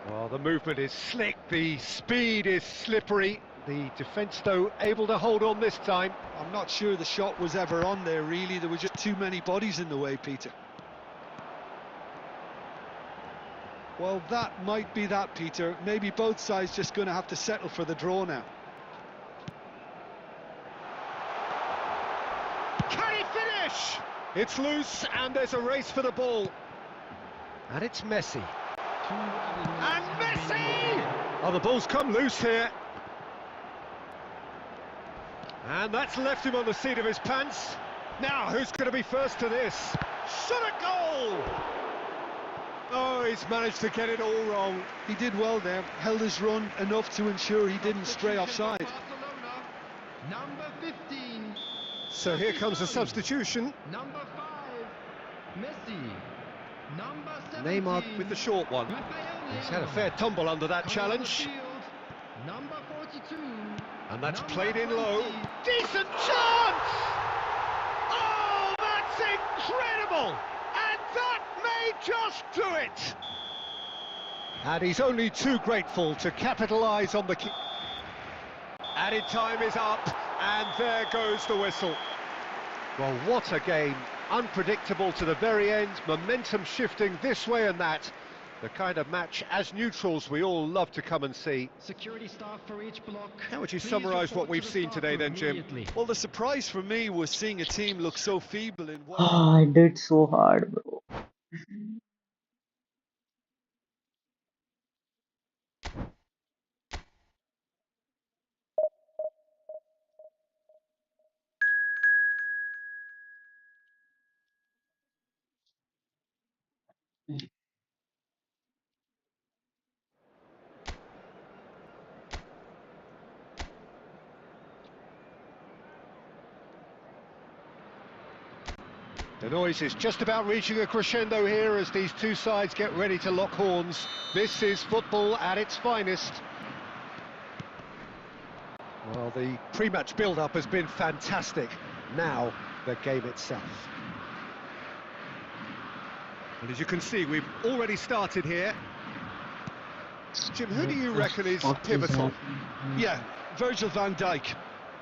Well, the movement is slick, the speed is slippery. The defence, though, able to hold on this time. I'm not sure the shot was ever on there, really. There were just too many bodies in the way, Peter. Well, that might be that, Peter. Maybe both sides just going to have to settle for the draw now. Can he finish? It's loose, and there's a race for the ball. And it's Messi. And Messi! Oh, the ball's come loose here. And that's left him on the seat of his pants. Now, who's going to be first to this? Shot a goal! Oh, he's managed to get it all wrong. He did well there, held his run enough to ensure he didn't stray offside. Number 15. So here comes a substitution. Number 5. Messi. Number 17. Neymar with the short one. He's had a fair tumble under that challenge. Number 42. And that's played in low. Decent chance! Oh, that's incredible! And that may just do it! And he's only too grateful to capitalise on the... Added time is up, and there goes the whistle. Well, what a game. Unpredictable to the very end, momentum shifting this way and that. The kind of match, as neutrals, we all love to come and see. Security staff for each block. How would you Please summarise report what we've to the seen staff today room then, Jim? immediately. Well, the surprise for me was seeing a team look so feeble in one... Ah, I did so hard, bro. The noise is just about reaching a crescendo here as these two sides get ready to lock horns. This is football at its finest. Well, the pre-match build-up has been fantastic. Now, the game itself. And as you can see, we've already started here. Jim, who do you reckon is pivotal? Yeah, Virgil van Dijk.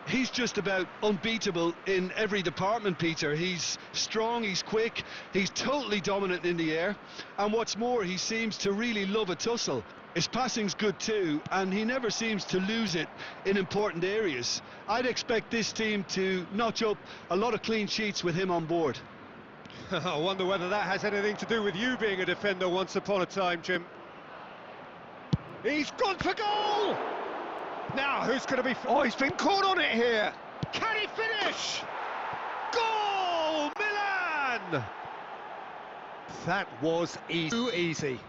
He's just about unbeatable in every department, Peter. He's strong, he's quick, he's totally dominant in the air, and what's more, he seems to really love a tussle. His passing's good too, and he never seems to lose it in important areas. I'd expect this team to notch up a lot of clean sheets with him on board. I wonder whether that has anything to do with you being a defender once upon a time, Jim. He's gone for goal! Now, who's going to be... Oh, he's been caught on it here! Can he finish? Goal! Milan! That was too easy.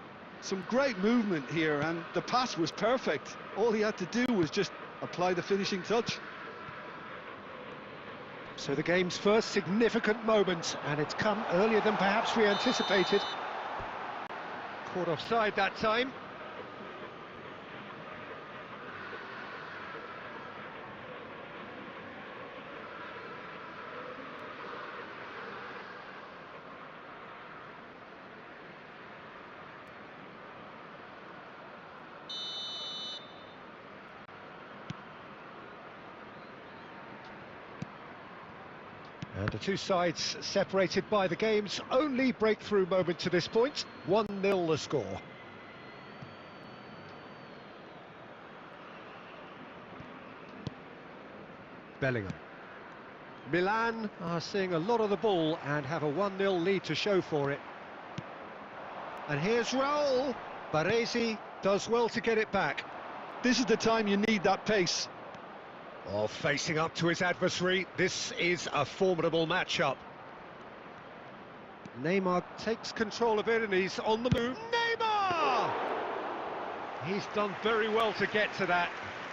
Some great movement here, and the pass was perfect. All he had to do was just apply the finishing touch. So the game's first significant moment, and it's come earlier than perhaps we anticipated. Caught offside that time. And the two sides separated by the game's only breakthrough moment to this point. 1-0 the score. Bellingham. Milan are seeing a lot of the ball and have a 1-0 lead to show for it. And here's Raul. Baresi does well to get it back. This is the time you need that pace. Oh, facing up to his adversary, this is a formidable matchup. Neymar takes control of it and he's on the move. Neymar! He's done very well to get to that.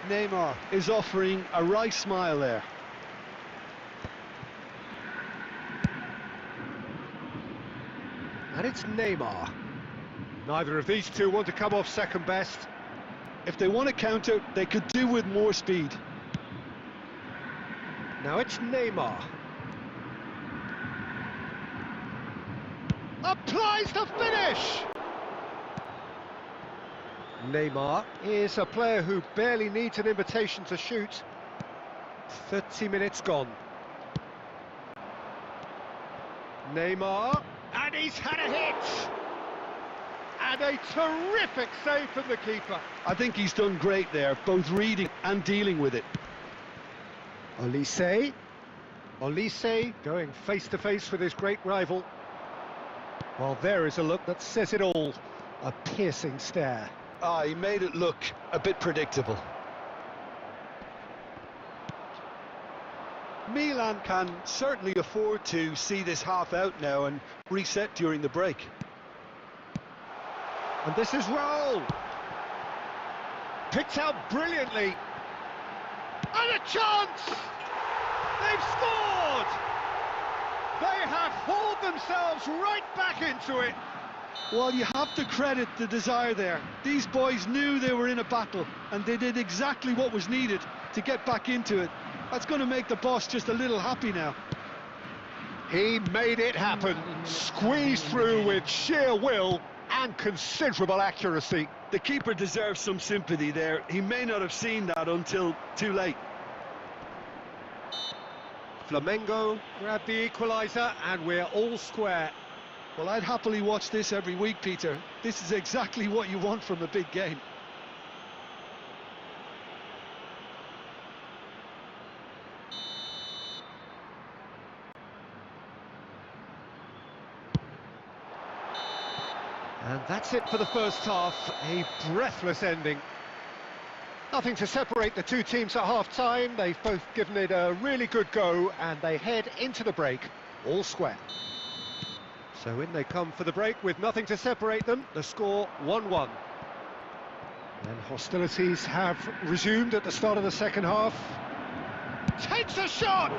Neymar is offering a wry smile there. And it's Neymar. Neither of these two want to come off second best. If they want to counter, they could do with more speed. Now it's Neymar. Applies the finish! Neymar is a player who barely needs an invitation to shoot. 30 minutes gone. Neymar, and he's had a hit! And a terrific save from the keeper. I think he's done great there, both reading and dealing with it. Olise going face-to-face with his great rival. Well, there is a look that says it all. A piercing stare. Ah, he made it look a bit predictable. Milan can certainly afford to see this half out now and reset during the break. And this is Raul. Picked out brilliantly. And a chance! They've scored! They have hauled themselves right back into it. Well, you have to credit the desire there. These boys knew they were in a battle, and they did exactly what was needed to get back into it. That's going to make the boss just a little happy now. He made it happen. Squeezed through with sheer will and considerable accuracy. The keeper deserves some sympathy there. He may not have seen that until too late. Flamengo grab the equaliser and we're all square. Well, I'd happily watch this every week, Peter. This is exactly what you want from a big game. And that's it for the first half, a breathless ending. Nothing to separate the two teams at half-time. They've both given it a really good go and they head into the break, all square. So in they come for the break with nothing to separate them, the score 1-1. And hostilities have resumed at the start of the second half. Takes a shot!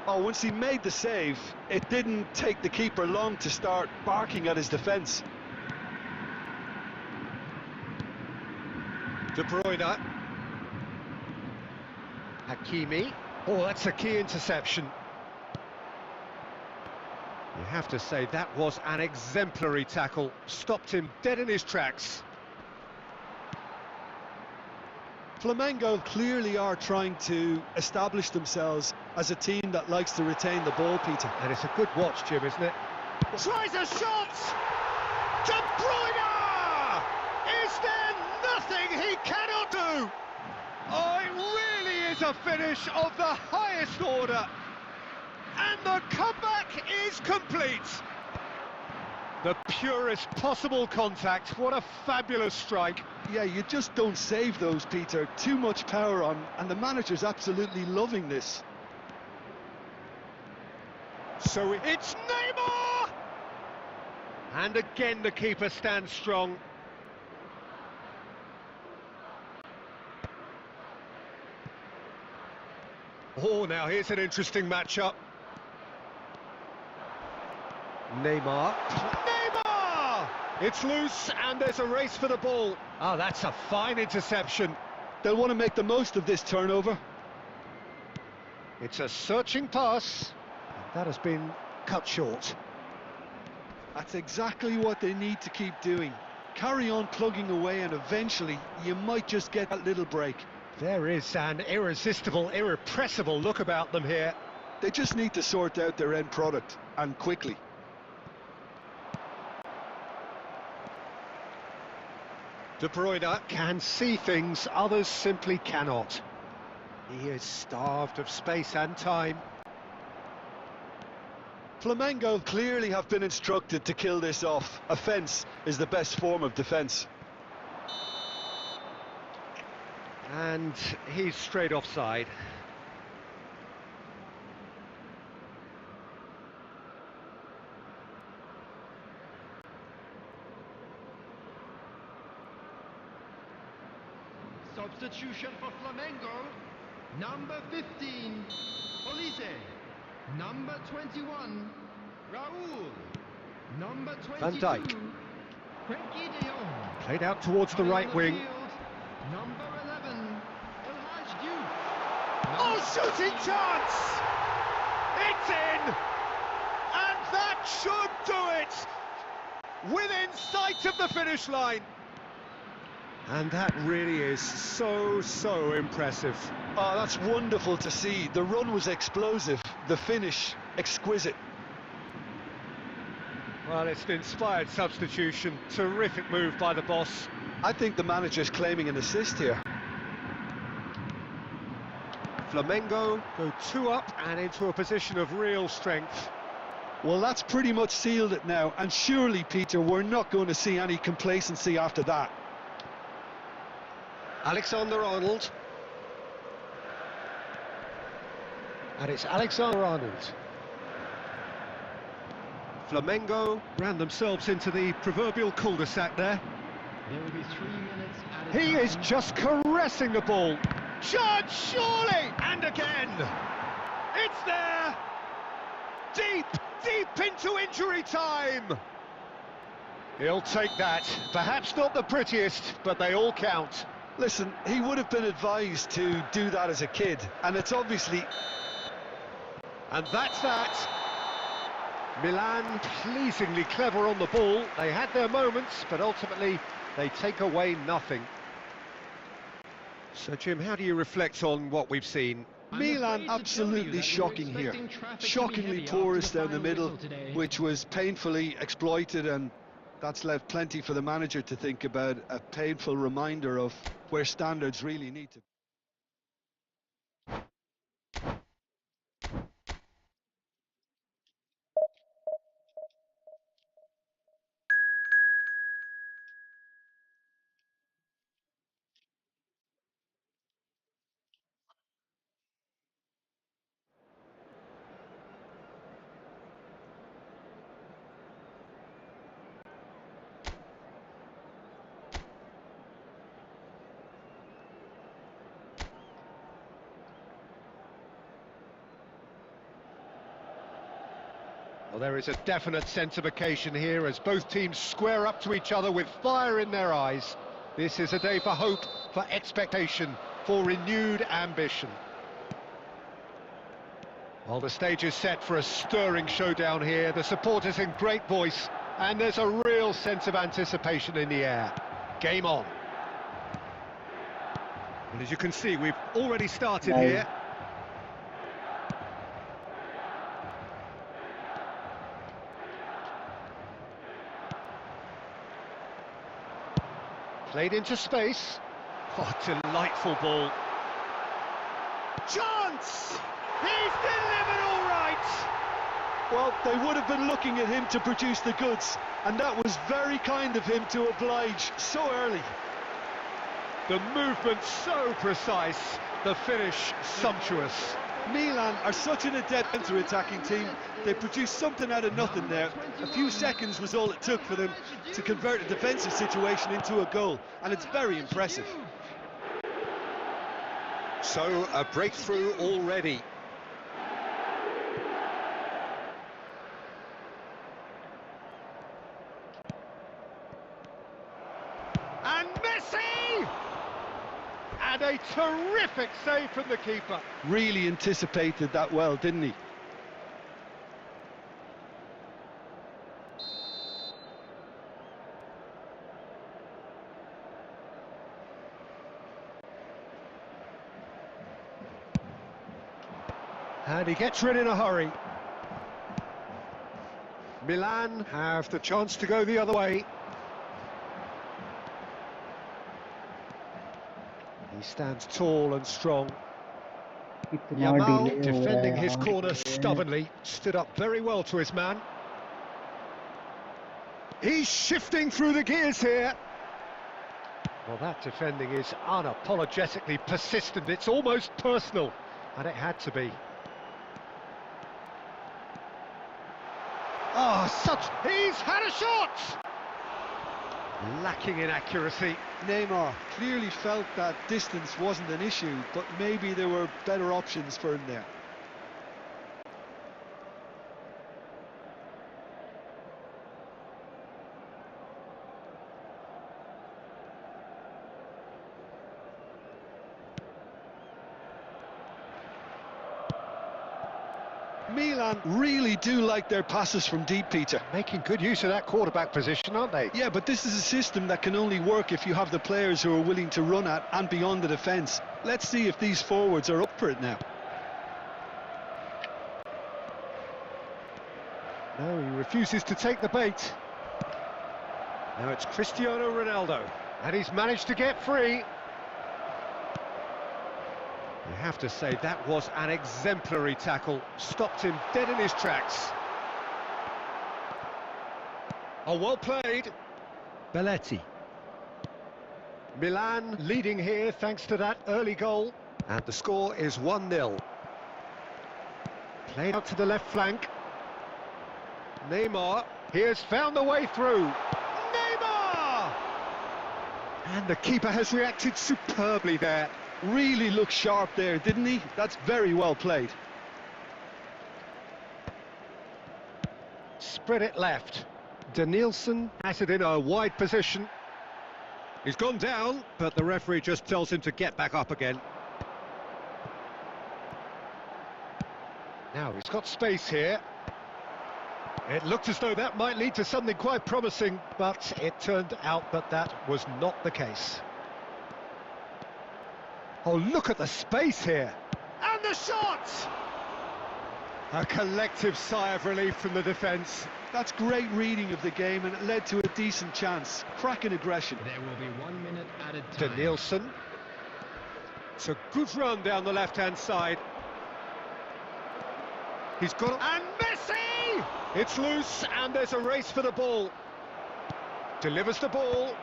Oh, once he made the save, it didn't take the keeper long to start barking at his defence. De Bruyne. Hakimi. Oh, that's a key interception. You have to say that was an exemplary tackle. Stopped him dead in his tracks. Flamengo clearly are trying to establish themselves as a team that likes to retain the ball, Peter. And it's a good watch, Jim, isn't it? Tries a shot! De Bruyne! Is there nothing he cannot do? Oh, it really is a finish of the highest order. And the comeback is complete. The purest possible contact. What a fabulous strike. Yeah, you just don't save those, Peter. Too much power on, and the manager's absolutely loving this. So it's Neymar! And again the keeper stands strong. Oh, now here's an interesting matchup. Neymar. Neymar! It's loose and there's a race for the ball. Oh, that's a fine interception. They'll want to make the most of this turnover. It's a searching pass. That has been cut short. That's exactly what they need to keep doing. Carry on plugging away and eventually you might just get that little break. There is an irresistible, irrepressible look about them here. They just need to sort out their end product, and quickly. De Bruyne can see things others simply cannot. He is starved of space and time. Flamengo clearly have been instructed to kill this off. Offence is the best form of defence. And he's straight offside. Substitution for Flamengo. Number 15, Olise. Number 21, Raul. Number 22, Van Dijk. Frenkie de Jong. Played out towards the right wing. Number 11, Elhaj Diouf. Oh, shooting chance! It's in! And that should do it! Within sight of the finish line. And that really is so impressive. Oh, that's wonderful to see. The run was explosive, the finish exquisite. Well, it's an inspired substitution. Terrific move by the boss. I think the manager's claiming an assist here. Flamengo go 2 up and into a position of real strength. Well, that's pretty much sealed it now, and surely, Peter, we're not going to see any complacency after that. Alexander-Arnold. And it's Alexander-Arnold. Flamengo ran themselves into the proverbial cul-de-sac there. There will be 3 minutes added. He is just caressing the ball. Chance, surely! And again! It's there! Deep into injury time! He'll take that. Perhaps not the prettiest, but they all count. Listen, he would have been advised to do that as a kid, and it's obviously... And that's that. Milan pleasingly clever on the ball. They had their moments, but ultimately they take away nothing. So, Jim, how do you reflect on what we've seen? Milan absolutely shocking here. Shockingly porous down the middle, which was painfully exploited, and that's left plenty for the manager to think about. A painful reminder of where standards really need to be. Well, there is a definite sense of occasion here as both teams square up to each other with fire in their eyes. This is a day for hope, for expectation, for renewed ambition. Well, the stage is set for a stirring showdown here. The supporters in great voice, and there's a real sense of anticipation in the air. Game on. And as you can see, we've already started Nice. here. Played into space. Oh, delightful ball. Chance! He's delivered all right! Well, they would have been looking at him to produce the goods, and that was very kind of him to oblige so early. The movement so precise, the finish sumptuous. Milan are such an adept counter-attacking team. They produced something out of nothing there. A few seconds was all it took for them to convert a defensive situation into a goal, and it's very impressive. So, a breakthrough already. And Messi! And a terrific save from the keeper. Really anticipated that well, didn't he? And he gets rid in a hurry. Milan have the chance to go the other way. He stands tall and strong. इतना Yamal delay हो defending रहा his है corner यहाँ पे। stubbornly, stood up very well to his man. He's shifting through the gears here. Well, that defending is unapologetically persistent. It's almost personal, and it had to be. Oh, he's had a shot! Lacking in accuracy. Neymar clearly felt that distance wasn't an issue, but maybe there were better options for him there. Milan really do like their passes from deep, Peter. Making good use of that quarterback position, aren't they? Yeah, but this is a system that can only work if you have the players who are willing to run at and beyond the defence. Let's see if these forwards are up for it now. No, he refuses to take the bait. Now it's Cristiano Ronaldo, and he's managed to get free. You have to say that was an exemplary tackle, stopped him dead in his tracks. Oh, well played. Belletti. Milan leading here thanks to that early goal, and the score is 1-0. Played out to the left flank. Neymar, he has found the way through. Neymar! And the keeper has reacted superbly there. Really looked sharp there, didn't he? That's very well played. Spread it left. Danielson has it in a wide position. He's gone down, but the referee just tells him to get back up again. Now he's got space here. It looked as though that might lead to something quite promising, but it turned out that that was not the case. Oh, look at the space here. And the shot! A collective sigh of relief from the defence. That's great reading of the game, and it led to a decent chance. Cracking aggression. There will be 1 minute added time. Danielson. It's a good run down the left-hand side. He's got... And Messi! It's loose, and there's a race for the ball. Delivers the ball.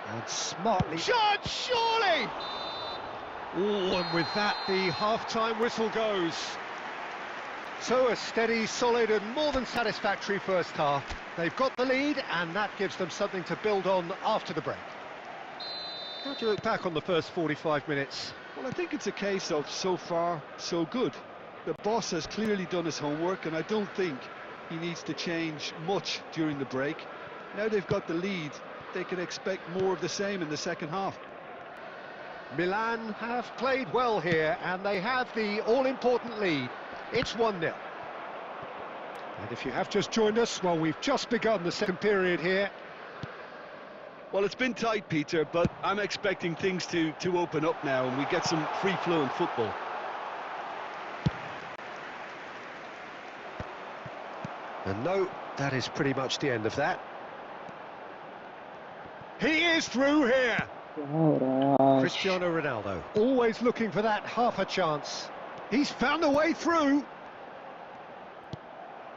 And smartly... Shot, surely! Oh, and with that, the half-time whistle goes. So a steady, solid and more than satisfactory first half. They've got the lead, and that gives them something to build on after the break. How do you look back on the first 45 minutes? Well, I think it's a case of so far, so good. The boss has clearly done his homework, and I don't think he needs to change much during the break. Now they've got the lead, they can expect more of the same in the second half. Milan have played well here, and they have the all-important lead. It's 1-0. And if you have just joined us, well, we've just begun the second period here. Well, it's been tight, Peter, but I'm expecting things to open up now and we get some free-flowing football. And no, that is pretty much the end of that. He is through here. Cristiano Ronaldo, always looking for that half a chance. He's found a way through.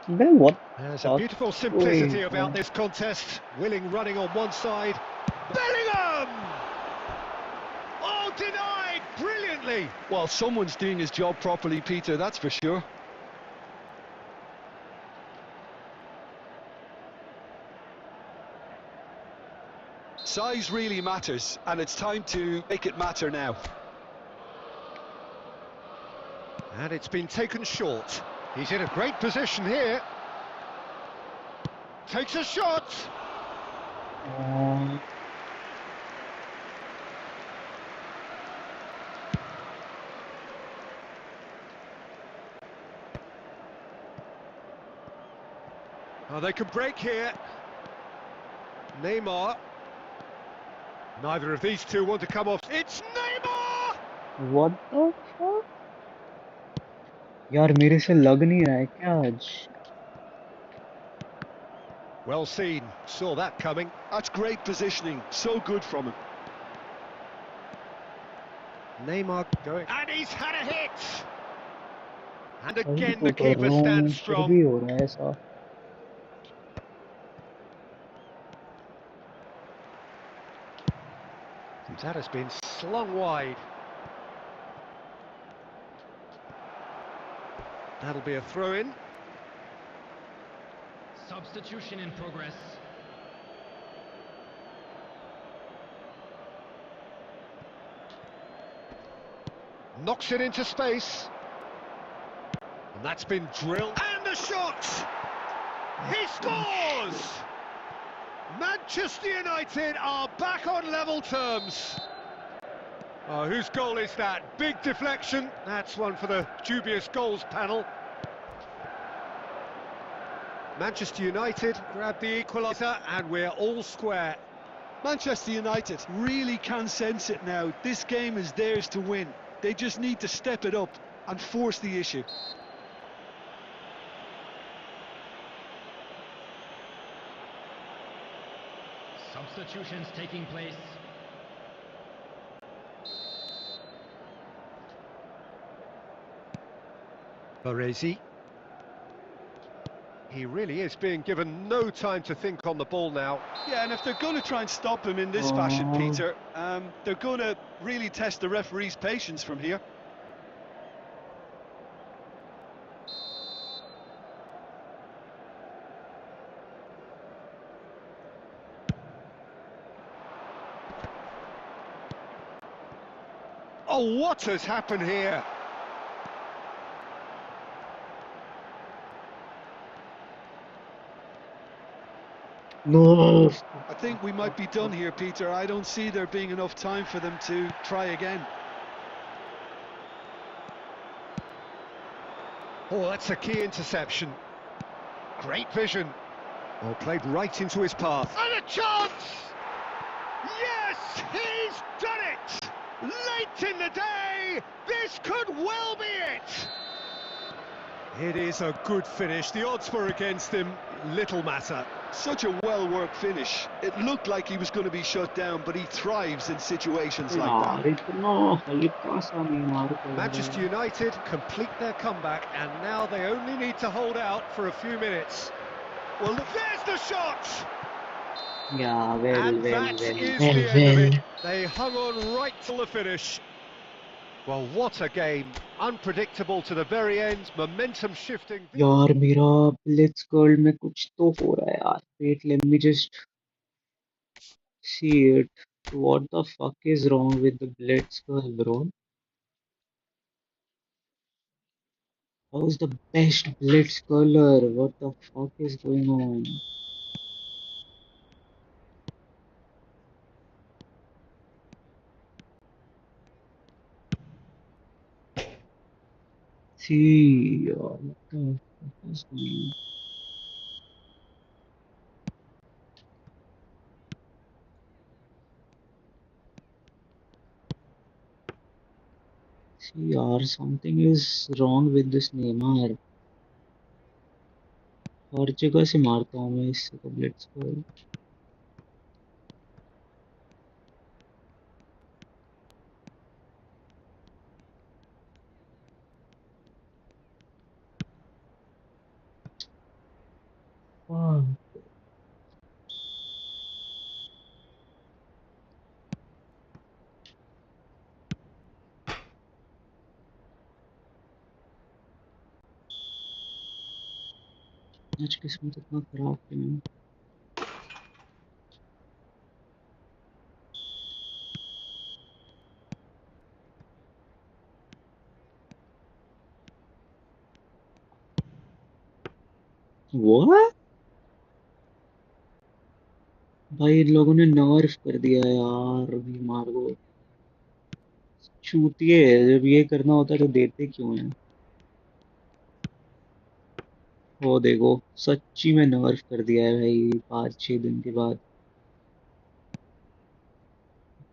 Man, what? There's a beautiful simplicity about this contest. Willing running on one side. Bellingham! Oh, denied brilliantly. Well, someone's doing his job properly, Peter, that's for sure. Size really matters, and it's time to make it matter now. And it's been taken short. He's in a great position here. Takes a shot. Oh, they can break here. Neymar. Neither of these two want to come off. It's Neymar! What the fuck? यार मेरे से लग नहीं रहा है क्या आज? Well seen, saw that coming. That's great positioning, so good from him. Neymar going, and he's had a hit! And again the keeper stands strong. भी हो रहा है ऐसा. That has been slung wide. That'll be a throw-in. Substitution in progress. Knocks it into space. And that's been drilled. And the shot! He scores! Manchester United are back on level terms. Oh, whose goal is that? Big deflection. That's one for the dubious goals panel. Manchester United grab the equaliser and we're all square. Manchester United really can sense it now. This game is theirs to win. They just need to step it up and force the issue. Substitutions taking place. Baresi. He really is being given no time to think on the ball now. Yeah, and if they're going to try and stop him in this fashion, Peter, they're going to really test the referee's patience from here. Oh, what has happened here? No. I think we might be done here, Peter. I don't see there being enough time for them to try again. Oh, that's a key interception. Great vision. Oh, played right into his path. And a chance! Yes, he's done it! Late in the day, this could well be it! It is a good finish. The odds were against him. Little matter. Such a well-worked finish. It looked like he was going to be shut down, but he thrives in situations like that. Manchester United complete their comeback, and now they only need to hold out for a few minutes. Well, there's the shot! Yeah, And that is the end of it. They hung on right till the finish. Well, what a game. Unpredictable to the very end, momentum shifting. यार मेरा blitz girl में कुछ तो हो रहा है यार. Wait, let me just see it. What the fuck is wrong with the blitz girl, bro? How's the best blitz color? What the fuck is going on? See, what the fuck is going See, यार, something is wrong with this Neymar. हर जगह से मारता हूँ मैं इससे तो Blitz को. वाह, आज किस्मत इतना खराब क्यों है? What? भाई इन लोगों ने नर्फ कर दिया है यार नेमार को. चूतिए है, जब ये करना होता है तो देते क्यों हैं? वो देखो, सच्ची में नर्फ कर दिया है भाई 5-6 दिन के बाद.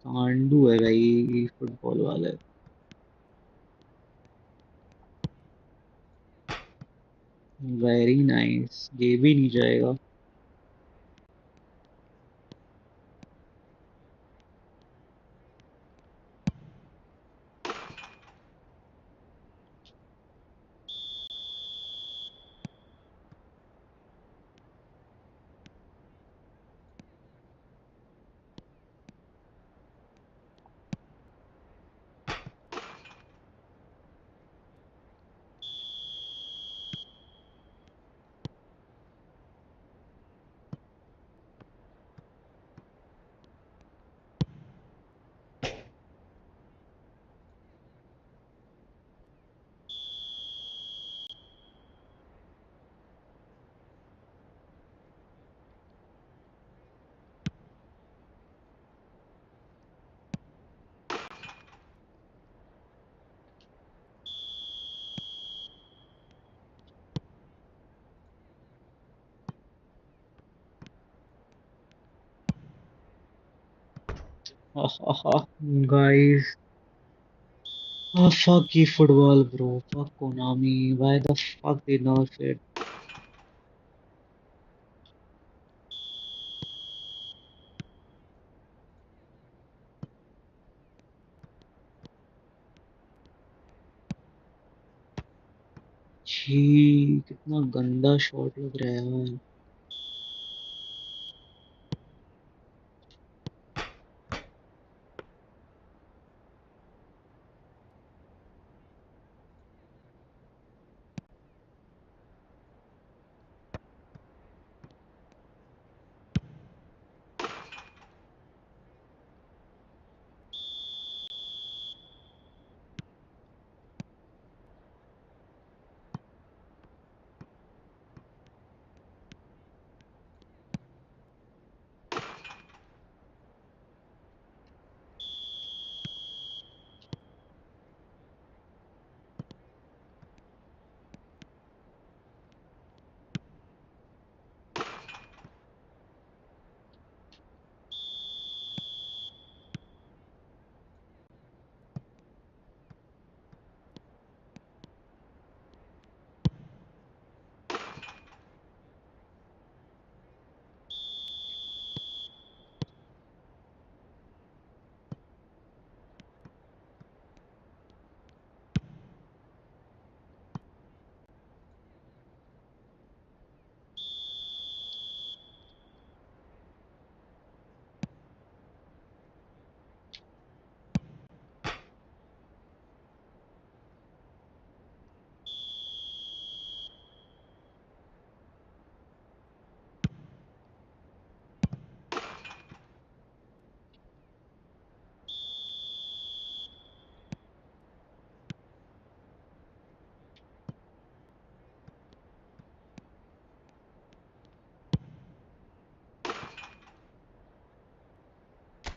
कांडू है भाई फुटबॉल वाले. वेरी नाइस, ये भी नहीं जाएगा. Guys, oh fuck eFootball, bro. Fuck Konami. Why the fuck they nerf it? छी, कितना गंदा शॉट लग रहा है यार.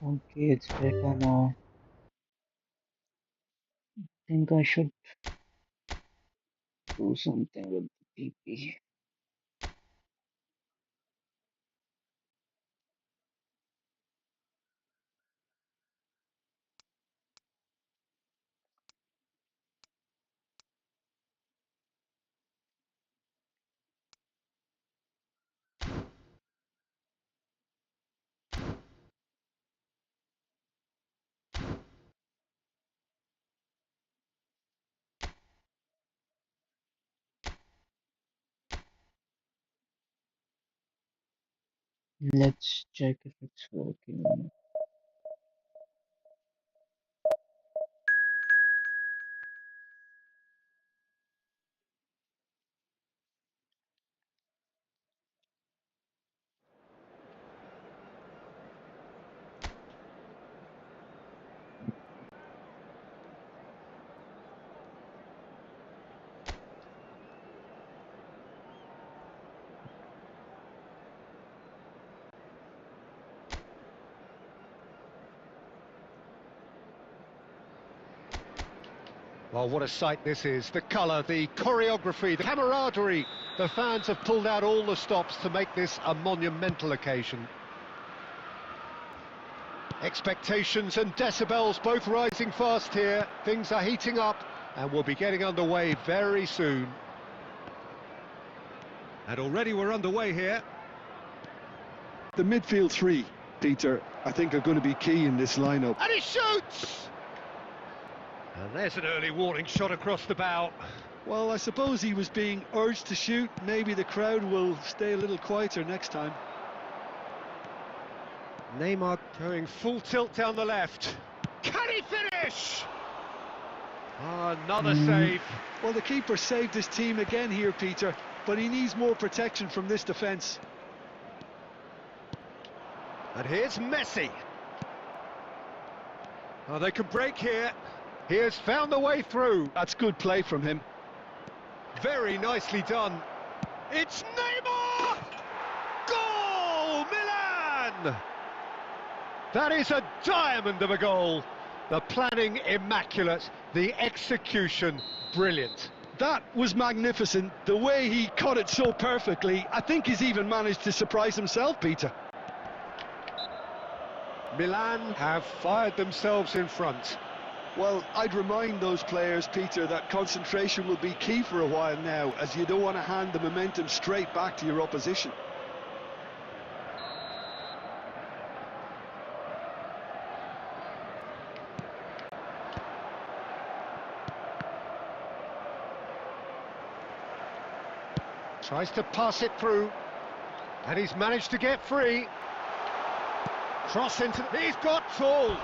Okay, it's better now. Think I should do something with the PP. Let's check if it's working. Well, what a sight this is. The colour, the choreography, the camaraderie. The fans have pulled out all the stops to make this a monumental occasion. Expectations and decibels both rising fast here. Things are heating up and we'll be getting underway very soon. And already we're underway here. The midfield three, Peter, I think are going to be key in this lineup. And he shoots! And there's an early warning shot across the bow. Well, I suppose he was being urged to shoot. Maybe the crowd will stay a little quieter next time. Neymar going full tilt down the left. Can he finish? Oh, another save. Well, the keeper saved his team again here, Peter, but he needs more protection from this defence. And here's Messi. Oh, they can break here. He has found the way through. That's good play from him. Very nicely done. It's Neymar! Goal! Milan! That is a diamond of a goal. The planning immaculate, the execution brilliant. That was magnificent. The way he cut it so perfectly. I think he's even managed to surprise himself, Peter. Milan have fired themselves in front. Well, I'd remind those players, Peter, that concentration will be key for a while now, as you don't want to hand the momentum straight back to your opposition. Tries to pass it through, and he's managed to get free. Cross into... He's got tall.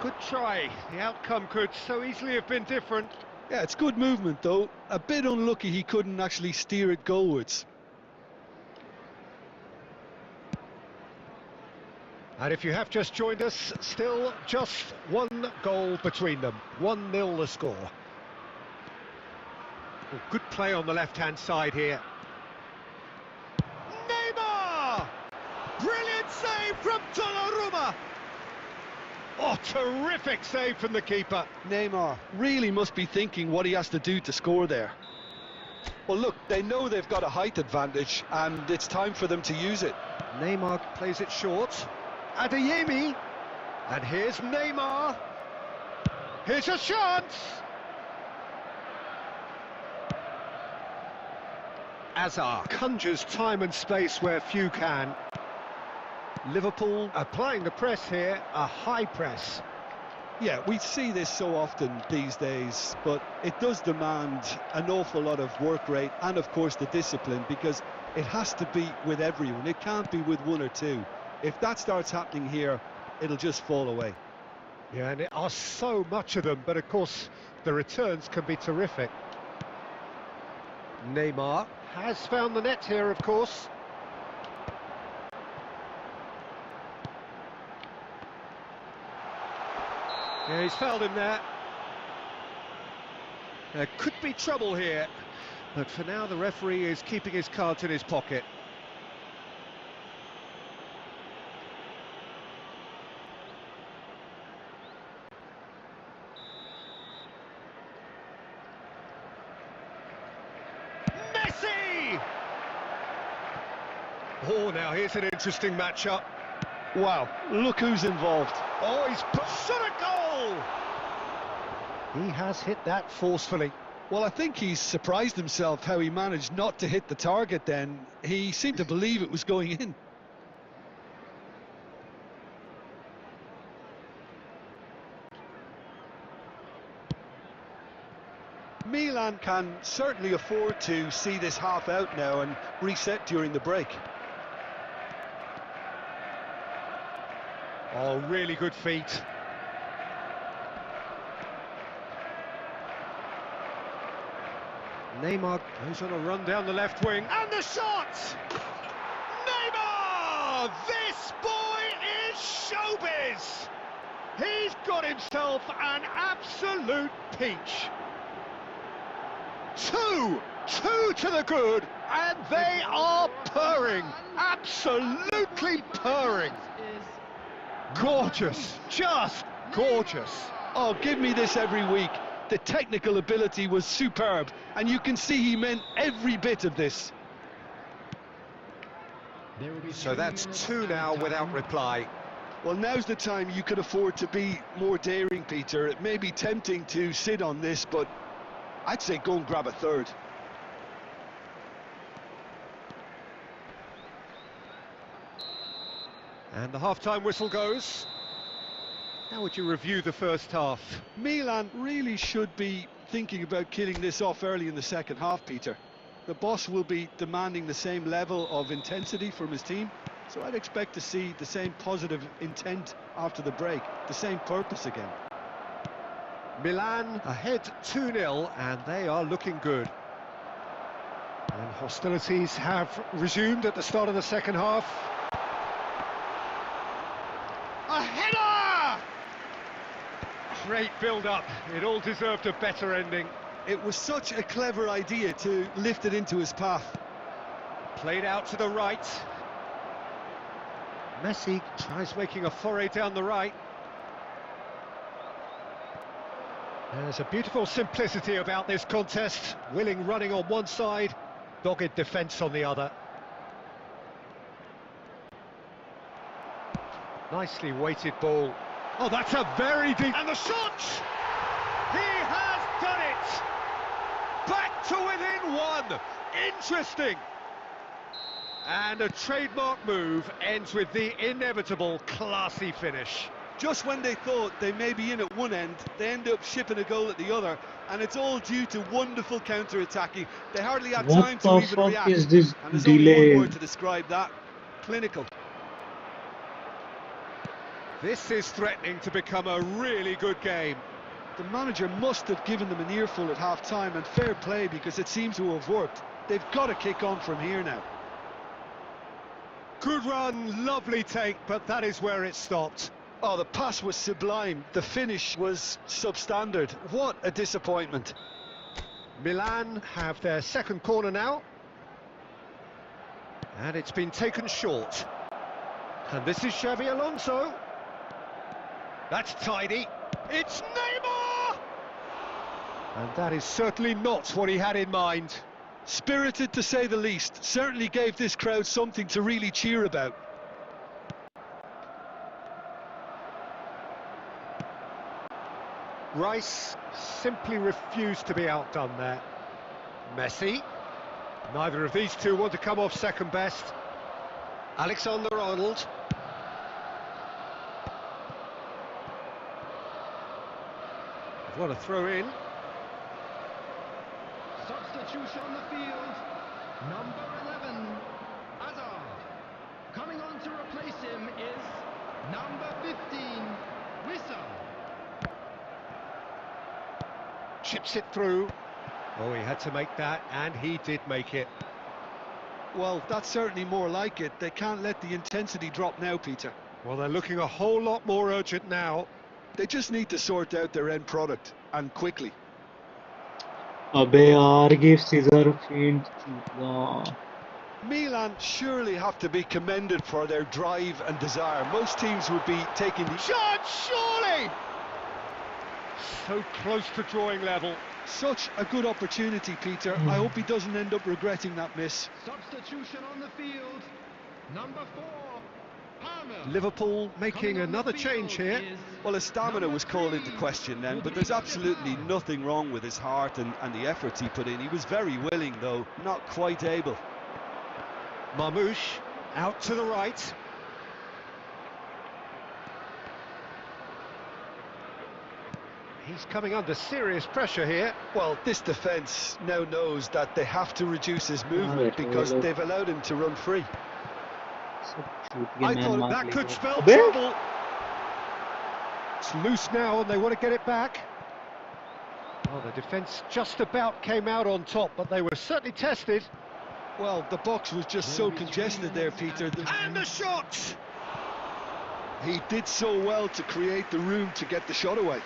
Good try. The outcome could so easily have been different. Yeah, it's good movement, though. A bit unlucky he couldn't actually steer it goalwards. And if you have just joined us, still just one goal between them. 1-0 the score. Oh, good play on the left-hand side here. Neymar! Brilliant save from Donnarumma! Oh, terrific save from the keeper. Neymar really must be thinking what he has to do to score there. Well, look, they know they've got a height advantage, and it's time for them to use it. Neymar plays it short. Adeyemi. And here's Neymar. Here's a chance. Azar conjures time and space where few can. Liverpool applying the press here, a high press. Yeah, we see this so often these days, but it does demand an awful lot of work rate and, of course, the discipline, because it has to be with everyone. It can't be with one or two. If that starts happening here, it'll just fall away. Yeah, and there are so much of them, but of course the returns can be terrific. Neymar has found the net here, of course. Yeah, he's fouled him there. There could be trouble here, but for now the referee is keeping his cards in his pocket. Oh, now here's an interesting matchup. Wow, look who's involved. Oh, he's shot a goal! He has hit that forcefully. Well, I think he's surprised himself how he managed not to hit the target then. He seemed to believe it was going in. Milan can certainly afford to see this half out now and reset during the break. Oh, really good feet. Neymar goes on a run down the left wing, and the shot! Neymar! This boy is showbiz! He's got himself an absolute peach. Two to the good, and they are purring, absolutely purring. Gorgeous, just gorgeous. Oh, give me this every week. The technical ability was superb, and you can see he meant every bit of this. So that's two now without reply. Well, now's the time you could afford to be more daring, Peter. It may be tempting to sit on this, but I'd say go and grab a third. And the half-time whistle goes. How would you review the first half? Milan really should be thinking about killing this off early in the second half, Peter. The boss will be demanding the same level of intensity from his team, so I'd expect to see the same positive intent after the break, the same purpose again. Milan ahead 2-0, and they are looking good. And hostilities have resumed at the start of the second half. A header! Great build-up. It all deserved a better ending. It was such a clever idea to lift it into his path. Played out to the right. Messi tries making a foray down the right. There's a beautiful simplicity about this contest. Willing running on one side, dogged defence on the other. Nicely weighted ball. Oh, that's a very deep... And the shot! He has done it! Back to within one! Interesting! And a trademark move ends with the inevitable classy finish. Just when they thought they may be in at one end, they end up shipping a goal at the other, and it's all due to wonderful counter-attacking. They hardly had time to even react, What the fuck is this and there's delay? only one word to describe that: clinical. This is threatening to become a really good game. The manager must have given them an earful at half-time, and fair play, because it seems to have worked. They've got to kick on from here now. Good run, lovely take, but that is where it stopped. Oh, the pass was sublime. The finish was substandard. What a disappointment. Milan have their second corner now. And it's been taken short. And this is Xabi Alonso. That's tidy. It's Neymar! And that is certainly not what he had in mind. Spirited, to say the least. Certainly gave this crowd something to really cheer about. Rice simply refused to be outdone there. Messi. Neither of these two want to come off second best. Alexander-Arnold. What a throw in. Substitution on the field. Number 11, Hazard. Coming on to replace him is number 15, Wissa. Chips it through. Oh, he had to make that, and he did make it. Well, that's certainly more like it. They can't let the intensity drop now, Peter. Well, they're looking a whole lot more urgent now. They just need to sort out their end product, and quickly. अबे यार give scissor feint चूतिया. Milan surely have to be commended for their drive and desire. Most teams would be taking the Shot, surely! So close to drawing level. Such a good opportunity, Peter. I hope he doesn't end up regretting that miss. Substitution on the field. Number 4, Palmer. Liverpool making Coming on the another change field here. is Well, his stamina number was called into 3, question then, but there's absolutely nothing wrong with his heart and the efforts he put in. He was very willing, though, not quite able. Marmoush out to the right. He's coming under serious pressure here. Well, this defence now knows that they have to reduce his movement because they've allowed him to run free. I thought that could spell Abe? trouble. It's loose now and they want to get it back. Well, the defence just about came out on top, but they were certainly tested. Well, the box was just so congested there, Peter. And the shot! He did so well to create the room to get the shot away.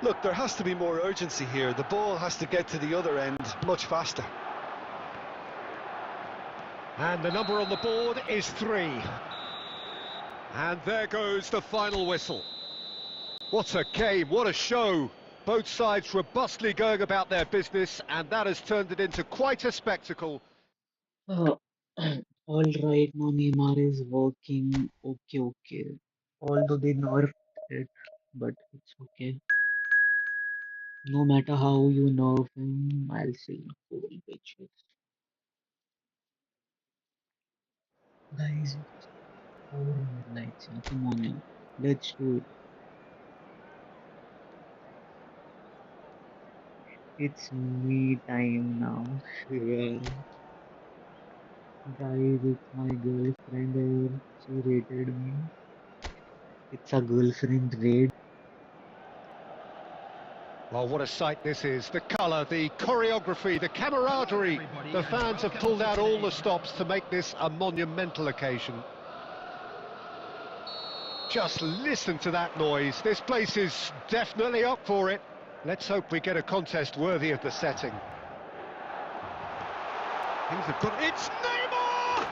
Look, there has to be more urgency here. The ball has to get to the other end much faster. And the number on the board is 3. And there goes the final whistle. What a game, what a show. Both sides robustly going about their business, and that has turned it into quite a spectacle. All right, now Neymar is working. Okay. Although they nerfed it, but it's okay. No matter how you nerf him, I'll see cool pictures. Guys, it's 4 midnight. Come on, yeah. Let's do it. It's me time now. Yeah. Guys, it's my girlfriend here. She rated me. It's a girlfriend raid. Well, what a sight this is. The colour, the choreography, the camaraderie. The fans have pulled out all the stops to make this a monumental occasion. Just listen to that noise. This place is definitely up for it. Let's hope we get a contest worthy of the setting. Things have got... It's Neymar!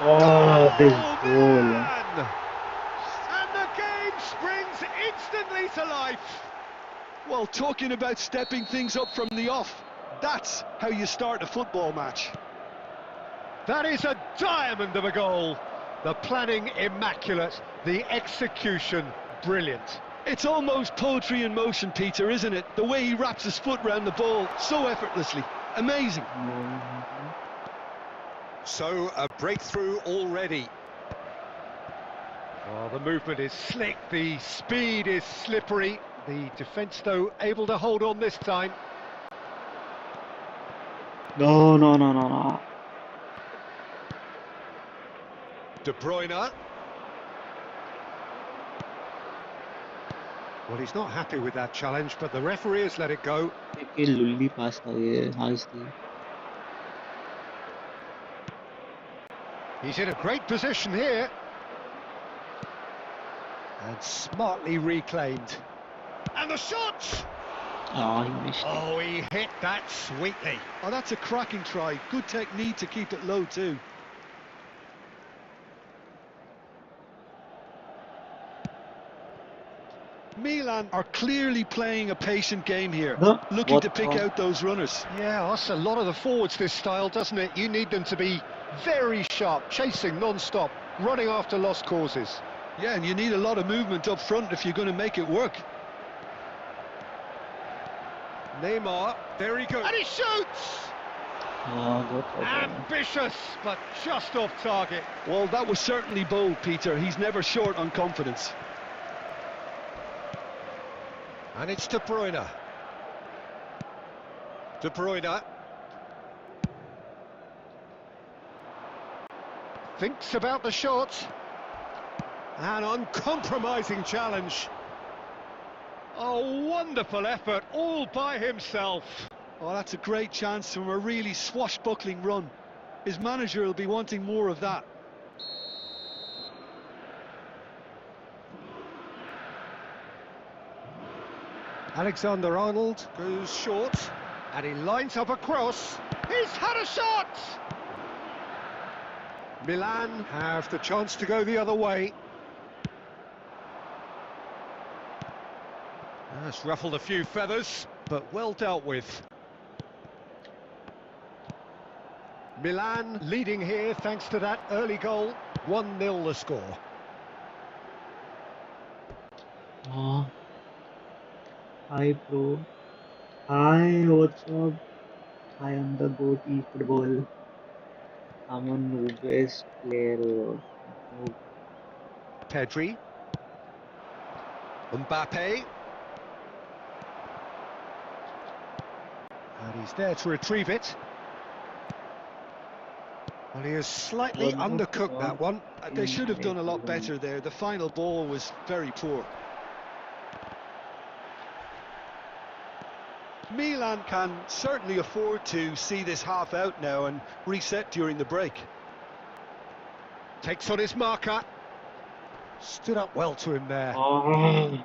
Oh, this goal. man! And the game springs instantly to life. Well, talking about stepping things up from the off, that's how you start a football match. That is a diamond of a goal. The planning immaculate, the execution brilliant. It's almost poetry in motion, Peter, isn't it? The way he wraps his foot round the ball so effortlessly. Amazing. So, a breakthrough already. Oh, the movement is slick, the speed is slippery. The defence, though, able to hold on this time. No. De Bruyne. Well, he's not happy with that challenge, but the referee has let it go. ये लुल्ली पास था ये आज थी. He's in a great position here. And smartly reclaimed. And the shot! He missed it. Oh, he hit that sweetly. Oh, that's a cracking try. Good technique to keep it low too. Milan are clearly playing a patient game here, No, looking what to pick the- out those runners. Yeah, that's a lot of the forwards, this style, doesn't it? You need them to be very sharp, chasing non-stop, running after lost causes. Yeah, and you need a lot of movement up front if you're going to make it work. Neymar, there he goes. And he shoots! Good for them. Ambitious, but just off target. Well, that was certainly bold, Peter. He's never short on confidence. And it's De Bruyne. De Bruyne. Thinks about the shot. An uncompromising challenge. A wonderful effort, all by himself. Oh, that's a great chance from a really swashbuckling run. His manager will be wanting more of that. Alexander-Arnold goes short, and he lines up a cross. He's had a shot! Milan have the chance to go the other way. That's ruffled a few feathers, but well dealt with. Milan leading here thanks to that early goal. 1-0 the score. Hi, bro. Hi, what's up? I am the GOAT eFootball. I'm a noobest player. Noob. Pedri. Mbappe. And he's there to retrieve it. Well, he has slightly What the undercooked that fuck? one. They should have done a lot better there. The final ball was very poor. Milan can certainly afford to see this half out now and reset during the break. Takes on his marker. Stood up well to him there. Ah,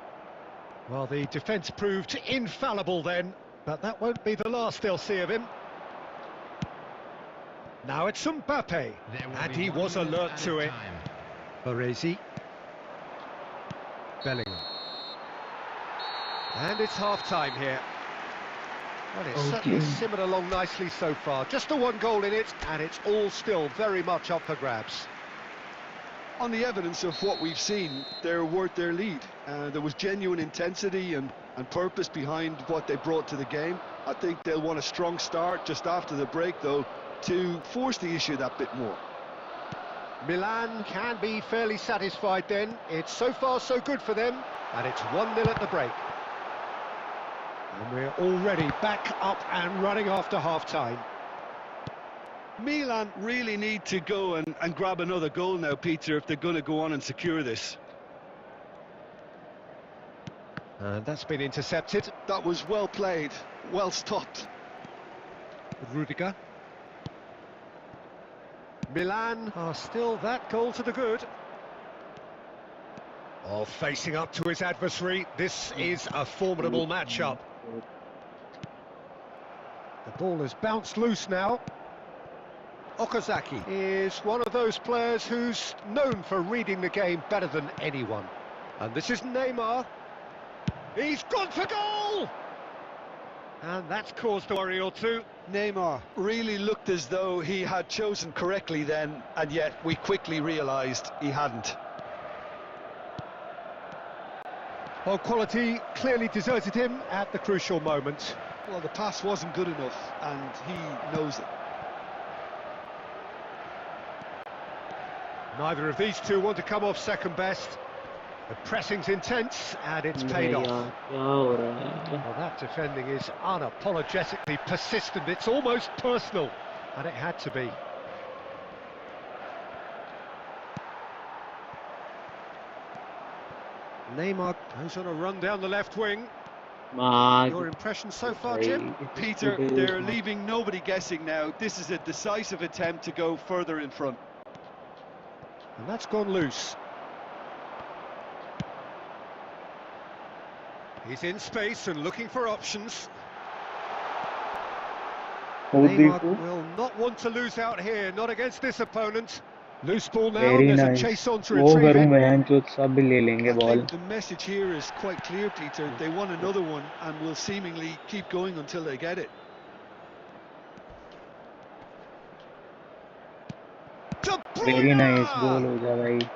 Well, the defence proved infallible then, but that won't be the last they'll see of him. Now it's Mbappe, and he was alert to it. Baresi. Bellingham. And it's half-time here. Well, it's certainly simmered along nicely so far. Just the one goal in it, and it's all still very much up for grabs. On the evidence of what we've seen, they're worth their lead. There was genuine intensity and purpose behind what they brought to the game. I think they'll want a strong start just after the break, though, to force the issue that bit more. Milan can be fairly satisfied then. It's so far so good for them, and it's 1-0 at the break. And we're already back up and running after half-time. Milan really need to go and grab another goal now, Peter, if they're going to go on and secure this. And that's been intercepted. That was well played, well stopped. Rudiger. Milan are still that goal to the good. Oh, facing up to his adversary, this is a formidable matchup. The ball has bounced loose now. Okazaki is one of those players who's known for reading the game better than anyone. And this is Neymar. He's gone for goal! And that's caused a worry or two. Neymar really looked as though he had chosen correctly then, and yet we quickly realised he hadn't. Well, quality clearly deserted him at the crucial moment. Well, the pass wasn't good enough, and he knows it. Neither of these two want to come off second best. The pressing's intense, and it's paid off. Well, that defending is unapologetically persistent. It's almost personal, and it had to be. Neymar goes on a run down the left wing. Your impression so far, Jim? Peter, they're leaving nobody guessing now. This is a decisive attempt to go further in front. And that's gone loose. He's in space and looking for options. Neymar will not want to lose out here, not against this opponent. Loose ball now, there's a chase on to retrieve it. I think the message here is quite clear, Peter. They want another one and will seemingly keep going until they get it. Very nice goal हो जा भाई.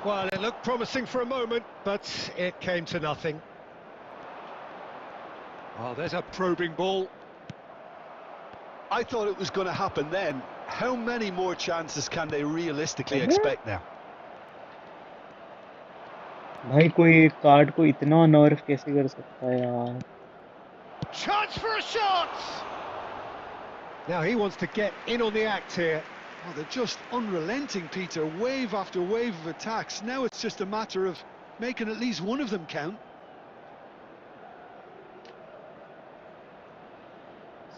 Well, it looked promising for a moment, but it came to nothing. Well, there's a probing ball. I thought it was going to happen then. How many more chances can they realistically expect now? भाई कोई card को इतना nerve कैसे कर सकता है यार? Chance for a shot! Now he wants to get in on the act here. Oh, they're just unrelenting, Peter. Wave after wave of attacks. Now it's just a matter of making at least one of them count.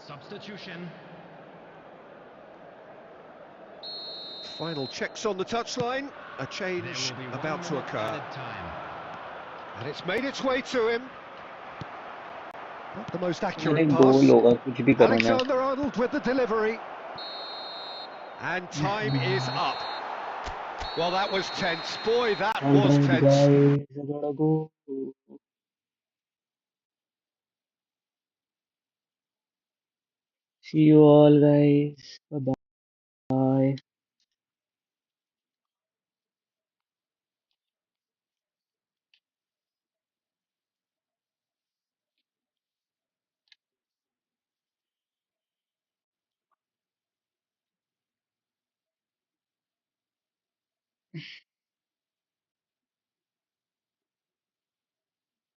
Substitution. Final checks on the touchline. A change about to occur. And it's made its way to him. Not the most अरे accurate गोल pass. होगा कुछ भी करूँ मैं. Alexander-Arnold with the delivery. And time is up. Well, that was tense. Boy, that All was right, tense. guys, I gotta go. See you all, guys. Bye bye.